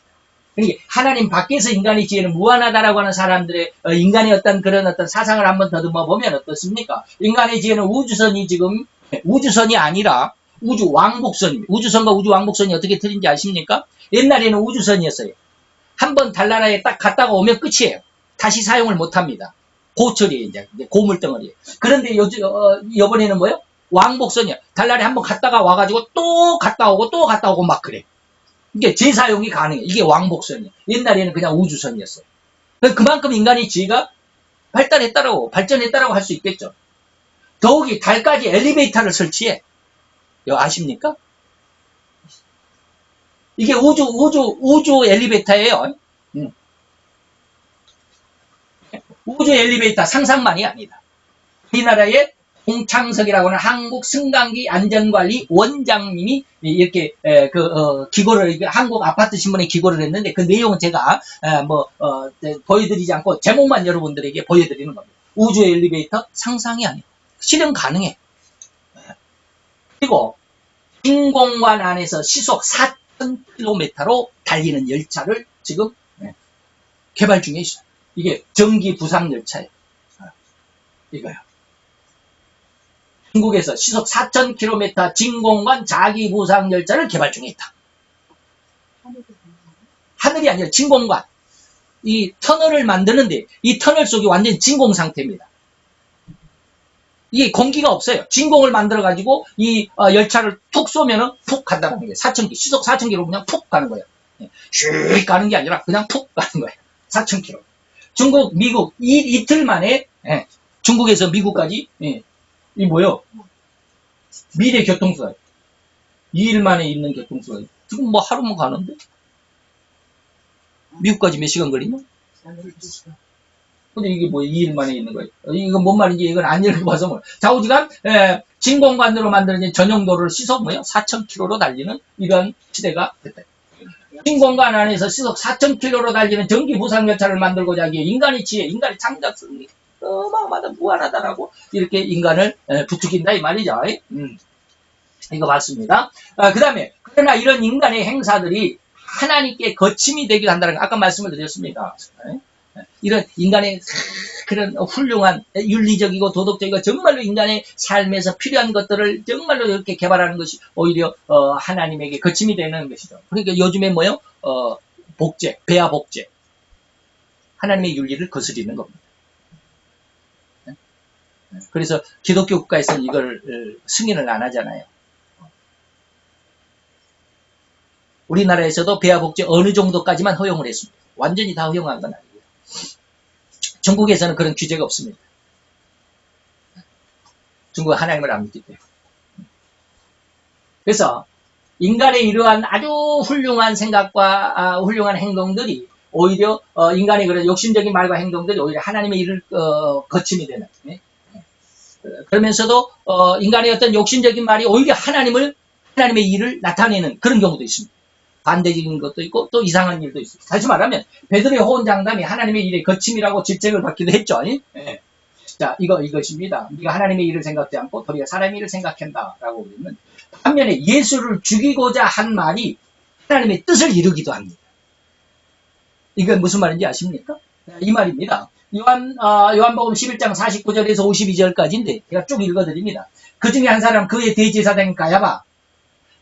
Speaker 1: 그러니까 하나님 밖에서 인간의 지혜는 무한하다라고 하는 사람들의 인간의 어떤 그런 어떤 사상을 한번 더듬어 보면 어떻습니까? 인간의 지혜는 우주선이 지금 우주선이 아니라 우주 왕복선입니다. 우주선과 우주 왕복선이 어떻게 틀린지 아십니까? 옛날에는 우주선이었어요. 한번 달나라에 딱 갔다가 오면 끝이에요. 다시 사용을 못합니다. 고철이에요. 이제 고물덩어리예요. 그런데 이번에는 뭐예요? 왕복선이야. 달나라에 한번 갔다가 와가지고 또 갔다 오고 또 갔다 오고 막 그래. 이게 재사용이 가능해. 이게 왕복선이에요. 옛날에는 그냥 우주선이었어요. 그만큼 인간의 지혜가 발전했다라고 할 수 있겠죠. 더욱이 달까지 엘리베이터를 설치해. 이거 아십니까? 이게 우주 엘리베이터예요. 우주 엘리베이터 상상만이 아니다. 우리나라의 공창석이라고 하는 한국 승강기 안전관리 원장님이 이렇게 기고를 한국 아파트 신문에 기고를 했는데 그 내용은 제가 보여드리지 않고 제목만 여러분들에게 보여드리는 겁니다. 우주 엘리베이터 상상이 아니에요. 실현 가능해. 그리고 진공관 안에서 시속 4,000km로 달리는 열차를 지금 개발 중에 있어요. 이게 전기 부상 열차예요. 이거요. 중국에서 시속 4,000km 진공관 자기 부상 열차를 개발 중에 있다. 하늘이 아니라 진공관. 이 터널을 만드는데 이 터널 속이 완전히 진공 상태입니다. 이게 공기가 없어요. 진공을 만들어가지고 이 열차를 툭 쏘면은 푹 간다는 거예요. 시속 4,000km 그냥 푹 가는 거예요. 슉 가는 게 아니라 그냥 푹 가는 거예요. 4,000km. 중국, 미국 이틀 만에 중국에서 미국까지 이 뭐요? 미래 교통수단 2일 만에 있는 교통수단 지금 뭐 하루면 가는데 미국까지 몇 시간 걸리나? 근데 이게 뭐 2일 만에 있는 거예요. 이건 뭔 말인지 이건 안 읽어봐서 뭐 좌우지간 진공관으로 만들어진 전용도를 시속 4,000km로 달리는 이런 시대가 됐다. 진공관 안에서 시속 4,000km로 달리는 전기 부상 열차를 만들고자 하기에 인간의 지혜, 인간의 창작성이 어마어마하다, 무한하다라고 이렇게 인간을 부추긴다 이 말이죠. 이거 맞습니다. 그 다음에 그러나 이런 인간의 행사들이 하나님께 거침이 되기도 한다는 거 아까 말씀을 드렸습니다. 이런 인간의 그런 훌륭한 윤리적이고 도덕적이고 정말로 인간의 삶에서 필요한 것들을 정말로 이렇게 개발하는 것이 오히려 하나님에게 거침이 되는 것이죠. 그러니까 요즘에 뭐요? 복제, 배아 복제. 하나님의 윤리를 거스리는 겁니다. 그래서 기독교 국가에서는 이걸 승인을 안 하잖아요. 우리나라에서도 배아 복제 어느 정도까지만 허용을 했습니다. 완전히 다 허용한 건 아니고요. 중국에서는 그런 규제가 없습니다. 중국은 하나님을 안 믿기 때문에. 그래서 인간의 이러한 아주 훌륭한 생각과 훌륭한 행동들이 오히려 인간의 그런 욕심적인 말과 행동들이 오히려 하나님의 일을 거침이 되는. 그러면서도 인간의 어떤 욕심적인 말이 오히려 하나님의 일을 나타내는 그런 경우도 있습니다. 반대적인 것도 있고 또 이상한 일도 있어요. 다시 말하면 베드로의 호언장담이 하나님의 일의 거침이라고 질책을 받기도 했죠. 자, 이것입니다. 네가 하나님의 일을 생각지 않고 도리어 사람의 일을 생각한다라고 그러면 반면에 예수를 죽이고자 한 말이 하나님의 뜻을 이루기도 합니다. 이건 무슨 말인지 아십니까? 이 말입니다. 요한복음 11장 49절에서 52절까지인데 제가 쭉 읽어드립니다. 그 중에 한 사람 그의 대제사장인 가야바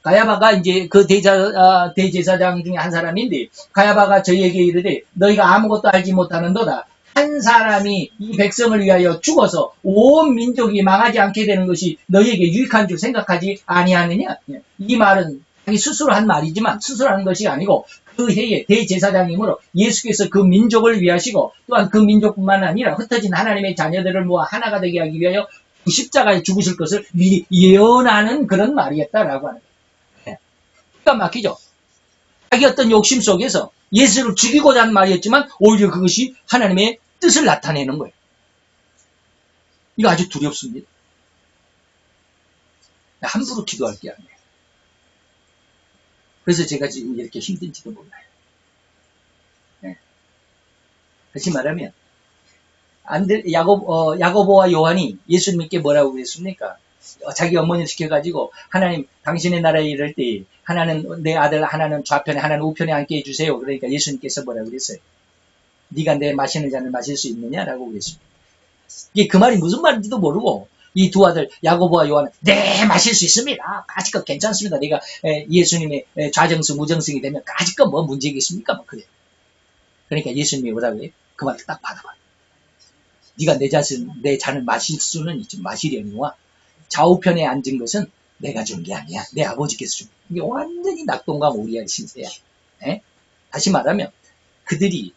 Speaker 1: 가야바가 이제 그 대제사장 중에 한 사람인데, 가야바가 저희에게 이르되 너희가 아무것도 알지 못하는도다. 한 사람이 이 백성을 위하여 죽어서 온 민족이 망하지 않게 되는 것이 너희에게 유익한 줄 생각하지 아니하느냐? 이 말은 자기 스스로 한 말이지만 스스로 하는 것이 아니고 그 해에 대제사장이므로 예수께서 그 민족을 위하시고 또한 그 민족뿐만 아니라 흩어진 하나님의 자녀들을 모아 하나가 되게 하기 위하여 십자가에 죽으실 것을 미리 예언하는 그런 말이었다라고 하는 거예요. 기가 막히죠. 자기 어떤 욕심 속에서 예수를 죽이고자 하는 말이었지만 오히려 그것이 하나님의 뜻을 나타내는 거예요. 이거 아주 두렵습니다. 함부로 기도할 게 아니에요. 그래서 제가 지금 이렇게 힘든지도 몰라요. 네. 다시 말하면 야고보와 요한이 예수님께 뭐라고 그랬습니까? 자기 어머니를 시켜가지고 하나님 당신의 나라에 이를 때 하나는 내 아들 하나는 좌편에 하나는 우편에 앉게 해주세요. 그러니까 예수님께서 뭐라고 그랬어요? 네가 내 마시는 잔을 마실 수 있느냐라고 그랬습니다. 이게 그 말이 무슨 말인지도 모르고 이 두 아들 야고보와 요한은 네 마실 수 있습니다. 까짓것 괜찮습니다. 네가 예수님의 좌정승 우정승이 되면 까짓것 뭐 문제겠습니까? 뭐 그래. 그러니까 예수님이 뭐라고 해요? 그 말을 딱 받아봐. 네가 내 잔을 마실 수는 있지 마시려니와 좌우편에 앉은 것은 내가 준 게 아니야. 내 아버지께서 준. 이게 완전히 낙동강 오리알 신세야. 에? 다시 말하면 그들이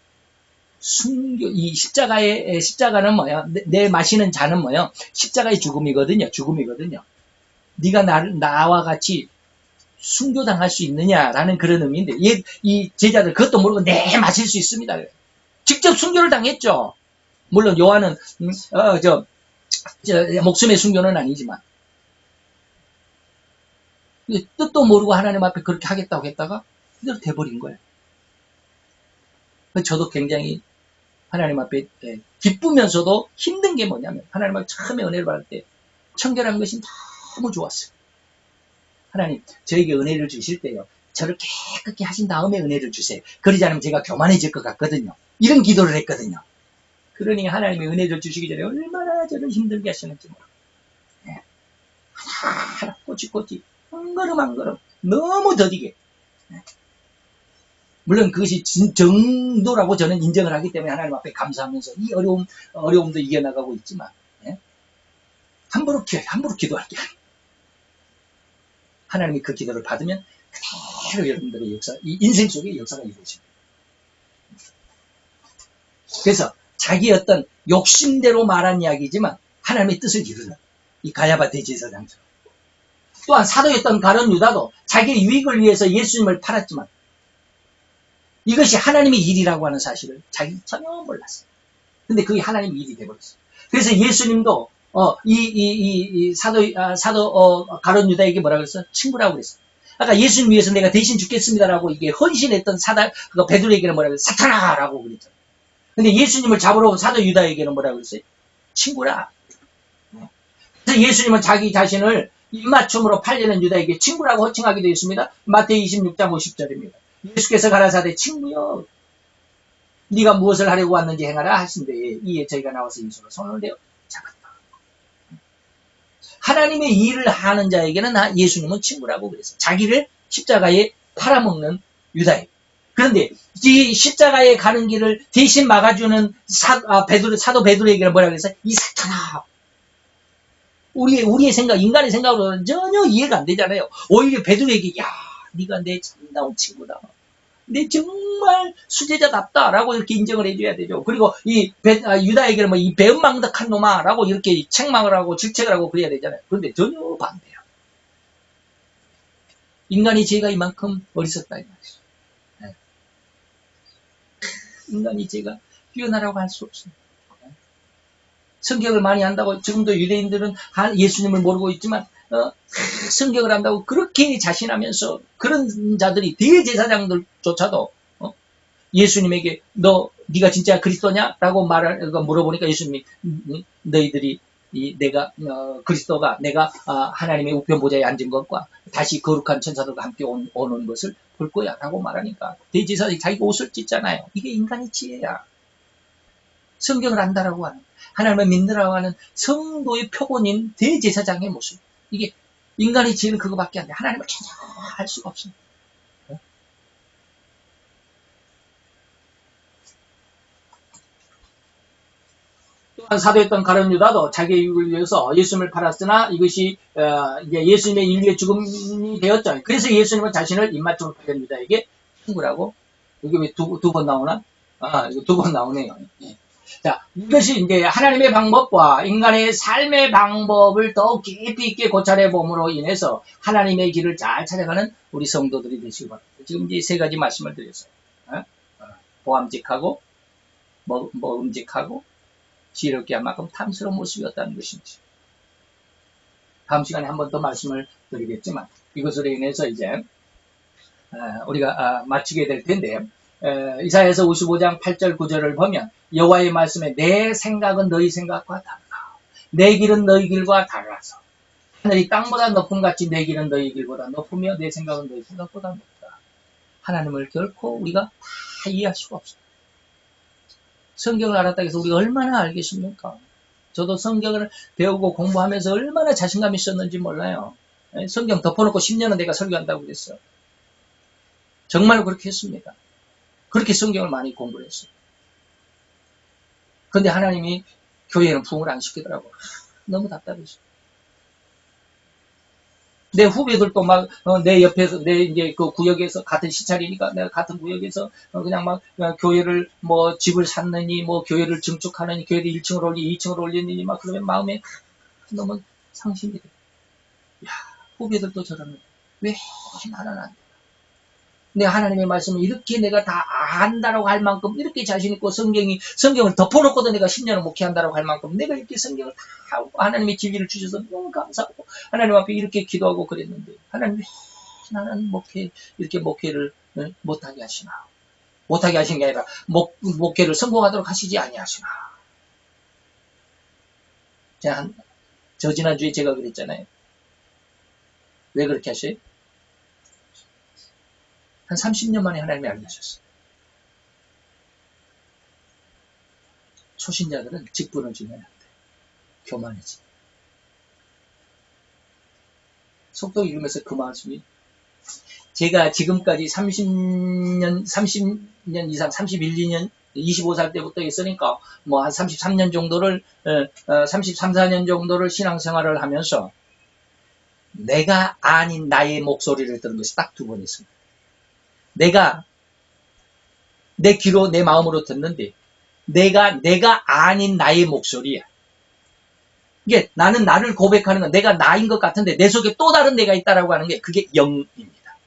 Speaker 1: 이 십자가는 뭐야? 내 마시는 잔은 뭐야? 십자가의 죽음이거든요. 네가 나와 같이 순교당할 수 있느냐라는 그런 의미인데, 이 제자들 그것도 모르고 네 마실 수 있습니다. 직접 순교를 당했죠. 물론 요한은 목숨의 순교는 아니지만 뜻도 모르고 하나님 앞에 그렇게 하겠다고 했다가 그대로 돼버린 거예요. 저도 굉장히 하나님 앞에 기쁘면서도 힘든 게 뭐냐면 하나님 앞에 처음에 은혜를 받을 때 청결한 것이 너무 좋았어요. 하나님 저에게 은혜를 주실 때요. 저를 깨끗게 하신 다음에 은혜를 주세요. 그러지 않으면 제가 교만해질 것 같거든요. 이런 기도를 했거든요. 그러니 하나님의 은혜를 주시기 전에 얼마나 저를 힘들게 하시는지 몰라. 하나 꼬치꼬치 한 걸음 한 걸음 너무 더디게. 물론 그것이 정도라고 저는 인정을 하기 때문에 하나님 앞에 감사하면서 이 어려움도 이겨나가고 있지만 함부로 기도할 게 아니에요. 하나님이 그 기도를 받으면 그대로 여러분들의 역사, 이 인생 속에 역사가 이루어집니다. 그래서 자기 어떤 욕심대로 말한 이야기지만 하나님의 뜻을 이루는 이 가야바 대제사장처럼. 또한 사도였던 가룟 유다도 자기의 유익을 위해서 예수님을 팔았지만 이것이 하나님의 일이라고 하는 사실을 자기 전혀 몰랐어요. 근데 그게 하나님의 일이 되어버렸어요. 그래서 예수님도 사도 가룟 유다에게 뭐라고 그랬어요? 친구라고 그랬어요. 아까 예수님 위해서 내가 대신 죽겠습니다라고 이게 헌신했던 베드로에게는 뭐라고 그랬어요? 사탄아라고 그랬잖아요. 근데 예수님을 잡으러 온 사도 유다에게는 뭐라고 그랬어요? 친구라. 그래서 예수님은 자기 자신을 입맞춤으로 팔리는 유다에게 친구라고 호칭하게 되어 있습니다. 마태복음 26장 50절입니다. 예수께서 가라사대 친구여 네가 무엇을 하려고 왔는지 행하라 하신대 이에 저희가 나와서 예수로 손을 대어 잡았다. 하나님의 일을 하는 자에게는 예수님은 친구라고 그랬어요. 자기를 십자가에 팔아먹는 유다에게. 그런데 이 십자가에 가는 길을 대신 막아주는 사도 베드로에게는 뭐라고 그랬어요? 이 사탄아. 우리의 생각, 인간의 생각으로는 전혀 이해가 안 되잖아요. 오히려 베드로에게 야 네가 내 참다운 친구다. 내 정말 수제자답다라고 이렇게 인정을 해줘야 되죠. 그리고 유다에게는 이 배은망덕한 놈아라고 이렇게 책망을 하고 질책을 하고 그래야 되잖아요. 그런데 전혀 반대야. 인간의 죄가 이만큼 어리석다 이 말이죠. 네. 인간의 죄가 뛰어나라고 할 수 없습니다. 성경을 많이 한다고 지금도 유대인들은 예수님을 모르고 있지만 성경을 한다고 그렇게 자신하면서 그런 자들이 대제사장들조차도 예수님에게 네가 진짜 그리스도냐? 라고 물어보니까 예수님이 너희들이 내가 그리스도가 내가 하나님의 우편 보좌에 앉은 것과 다시 거룩한 천사들과 함께 오는 것을 볼 거야 라고 말하니까 대제사장이 자기가 옷을 찢잖아요. 이게 인간의 지혜야. 성경을 안다라고 하는 하나님을 믿느라고 하는 성도의 표본인 대제사장의 모습. 이게 인간의 지혜는 그거밖에 안 돼. 하나님을 할 수가 없어. 또한 사도였던 가룟 유다도 자기의 유익을 위해서 예수님을 팔았으나 이것이 이제 예수님의 인류의 죽음이 되었죠. 그래서 예수님은 자신을 입맞춤을 팔은 유다에게 친구라고. 이게 왜 두 번 나오나? 이거 두 번 나오네요. 예. 자, 이것이 이제 하나님의 방법과 인간의 삶의 방법을 더 깊이 있게 고찰해 봄으로 인해서 하나님의 길을 잘 찾아가는 우리 성도들이 되시기 바랍니다. 지금 이제 세 가지 말씀을 드렸어요. 보암직하고, 먹음직하고, 지혜롭게 할 만큼 탐스러운 모습이었다는 것인지. 다음 시간에 한 번 더 말씀을 드리겠지만, 이것으로 인해서 이제, 우리가 마치게 될 텐데, 이사야서 55장 8절 9절을 보면 여호와의 말씀에 내 생각은 너희 생각과 다르다. 내 길은 너희 길과 달라서 하늘이 땅보다 높음 같이 내 길은 너희 길보다 높으며 내 생각은 너희 생각보다 높다. 하나님을 결코 우리가 다 이해할 수가 없어요. 성경을 알았다 해서 우리가 얼마나 알겠습니까? 저도 성경을 배우고 공부하면서 얼마나 자신감이 있었는지 몰라요. 성경 덮어놓고 10년은 내가 설교한다고 그랬어요. 정말로 그렇게 했습니다. 그렇게 성경을 많이 공부를 했어요. 그런데 하나님이 교회에는 부흥을 안 시키더라고요. 너무 답답했어요. 내 후배들도 막, 내 옆에서, 내 이제 그 구역에서, 같은 시찰이니까 내가 같은 구역에서, 그냥 막, 교회를, 뭐, 집을 샀느니, 뭐, 교회를 증축하느니, 교회를 1층을 올리니, 2층을 올리느니, 막, 그러면 마음에 너무 상심이 돼. 야, 후배들도 저러는, 왜 나는 안 돼? 내 하나님의 말씀을 이렇게 내가 다 안다라고 할 만큼 이렇게 자신있고 성경을 덮어놓고도 내가 10년을 목회한다라고 할 만큼 내가 이렇게 성경을 다 하나님의 진리를 주셔서 너무 감사하고 하나님 앞에 이렇게 기도하고 그랬는데 하나님 왜 나는 이렇게 목회를 못하게 하시나. 못하게 하신 게 아니라 목회를 성공하도록 하시지 아니하시나. 저 지난주에 제가 그랬잖아요. 왜 그렇게 하셔요? 한 30년 만에 하나님이 알려주셨어요. 초신자들은 직분을 주면 안 돼. 교만해지. 속도 읽으면서 그 말씀이 제가 지금까지 30년 이상, 31, 2년, 25살 때부터 했으니까 뭐 한 33년 정도를 33, 4년 정도를 신앙생활을 하면서 내가 아닌 나의 목소리를 들은 것이 딱 2번 있습니다. 내가 내 귀로 내 마음으로 듣는데 내가 아닌 나의 목소리야. 이게 나는 나를 고백하는 건 내가 나인 것 같은데 내 속에 또 다른 내가 있다라고 하는 게 그게 영입니다.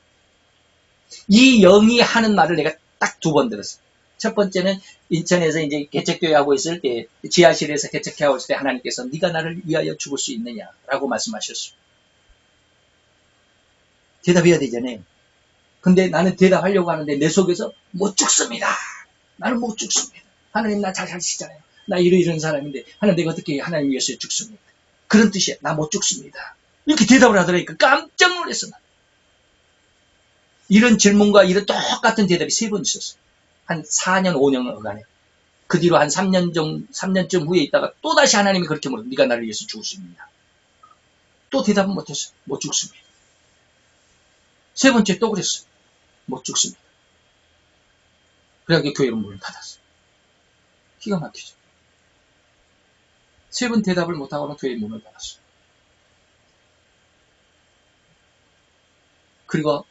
Speaker 1: 이 영이 하는 말을 내가 딱 2번 들었어요. 첫 번째는 인천에서 이제 개척교회 하고 있을 때 지하실에서 개척회 하고 있을 때 하나님께서 네가 나를 위하여 죽을 수 있느냐라고 말씀하셨어요. 대답해야 되잖아요. 근데 나는 대답하려고 하는데 내 속에서 못 죽습니다. 나는 못 죽습니다. 하나님 나 잘 살시잖아요. 나 이런 사람인데 하나님 내가 어떻게 하나님 위해서 죽습니다. 그런 뜻이야. 나 못 죽습니다. 이렇게 대답을 하더라니까 깜짝 놀랐어. 이런 질문과 이런 똑같은 대답이 3번 있었어요. 한 4년 5년간에. 그 뒤로 한 3년쯤 후에 있다가 또다시 하나님이 그렇게 물어. 네가 나를 위해서 죽을 수 있느냐. 또 대답은 못했어요. 못 죽습니다. 3번째 또 그랬어요. 못 죽습니다. 그래야 교회로 문을 닫았어요. 기가 막히죠. 3번 대답을 못하고는 교회 문을 닫았어요. 그리고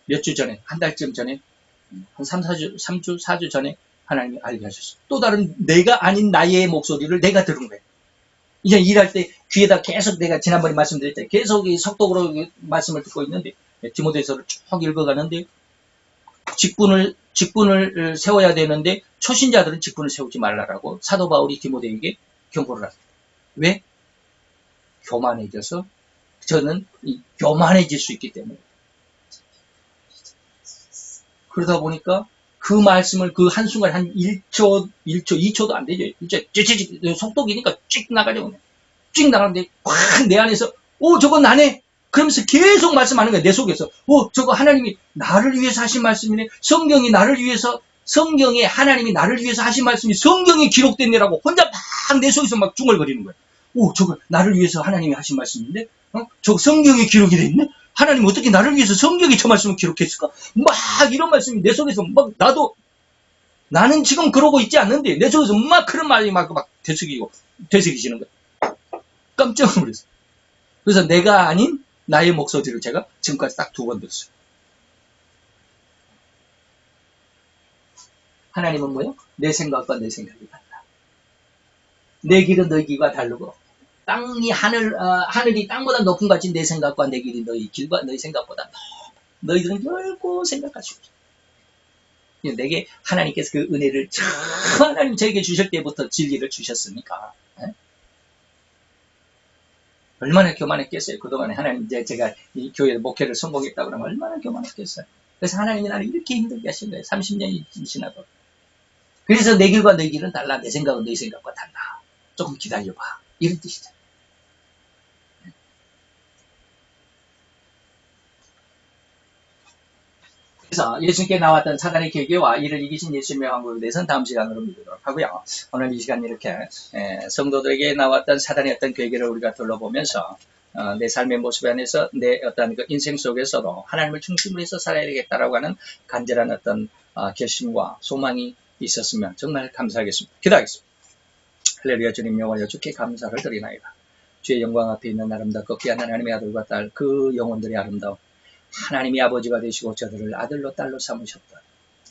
Speaker 1: 몇 주 전에, 한 달쯤 전에, 한 4주 전에 하나님이 알게 하셨어요. 또 다른 내가 아닌 나의 목소리를 내가 들은 거예요. 이제 일할 때 귀에다 계속 내가 지난번에 말씀드렸잖아요. 계속 이 속독으로 말씀을 듣고 있는데 디모데서를 쭉 읽어가는데 직분을 세워야 되는데 초신자들은 직분을 세우지 말라라고 사도 바울이 디모데에게 경고를 합니다. 왜? 교만해져서 저는 교만해질 수 있기 때문에. 그러다 보니까 그 말씀을 그 한순간에 한 1초, 2초도 안 되죠. 속독이니까 쭉 나가죠. 쭉 나가는데 확 내 안에서 저건 나네. 그러면서 계속 말씀하는 거예요. 내 속에서. 저거 하나님이 나를 위해서 하신 말씀이네. 성경에 하나님이 나를 위해서 하신 말씀이 성경에 기록된 데라고 혼자 막 내 속에서 막 중얼거리는 거예요. 오, 저거 나를 위해서 하나님이 하신 말씀인데? 저 성경에 기록이 돼 있네? 하나님 어떻게 나를 위해서 성경에 저 말씀을 기록했을까? 막 이런 말씀이 내 속에서 막 나는 지금 그러고 있지 않는데 내 속에서 막 그런 말이 막 되새기시는 거야. 깜짝 놀랐어. 그래서 내가 아닌 나의 목소리를 제가 지금까지 딱 2번 들었어요. 하나님은 뭐예요? 내 생각과 내 생각이 달라. 내 길은 너희 길과 다르고 하늘이 땅보다 높은 것 같이 내 생각과 내 길이 너희 길과 너희 생각보다 높아. 너희들은 넓고 생각하시고. 내게 하나님께서 그 은혜를 하나님 저에게 주실 때부터 진리를 주셨으니까. 얼마나 교만했겠어요. 그동안에 하나님 제가 이 교회 목회를 성공했다고 그러면 얼마나 교만했겠어요. 그래서 하나님이 나를 이렇게 힘들게 하신 거예요. 30년이 지나도. 그래서 내 길과 너희 길은 달라. 내 생각은 너희 생각과 달라. 조금 기다려봐. 이런 뜻이죠. 그래서 예수님께 나왔던 사단의 계계와 이를 이기신 예수님의 왕국에 대해서는 다음 시간으로 미루도록 하고요. 오늘 이 시간 이렇게 성도들에게 나왔던 사단의 어떤 계계를 우리가 둘러보면서 내 삶의 모습 안에서 내 어떤 그 인생 속에서도 하나님을 중심으로 해서 살아야 되겠다라고 하는 간절한 어떤 결심과 소망이 있었으면 정말 감사하겠습니다. 기도하겠습니다. 할렐루야. 주님 여호와여, 주께 감사를 드리나이다. 주의 영광 앞에 있는 아름답고 귀한 하나님의 아들과 딸, 그 영혼들의 아름다움, 하나님이 아버지가 되시고 저들을 아들로 딸로 삼으셨던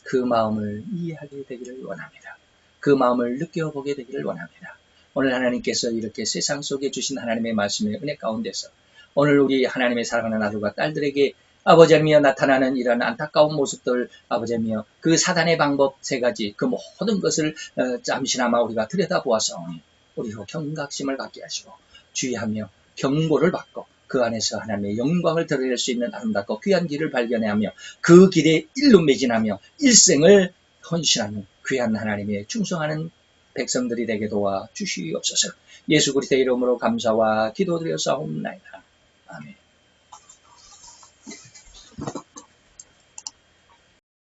Speaker 1: 그 마음을 이해하게 되기를 원합니다. 그 마음을 느껴보게 되기를 원합니다. 오늘 하나님께서 이렇게 세상 속에 주신 하나님의 말씀의 은혜 가운데서 오늘 우리 하나님의 사랑하는 아들과 딸들에게 아버지며 나타나는 이런 안타까운 모습들, 아버지며 그 사단의 방법 3가지, 그 모든 것을 잠시나마 우리가 들여다보아서 우리로 경각심을 갖게 하시고 주의하며 경고를 받고 그 안에서 하나님의 영광을 드러낼 수 있는 아름답고 귀한 길을 발견하며 그 길에 일로 매진하며 일생을 헌신하는 귀한 하나님의 충성하는 백성들이 되게 도와 주시옵소서. 예수 그리스도의 이름으로 감사와 기도드려 싸움나이다. 아멘.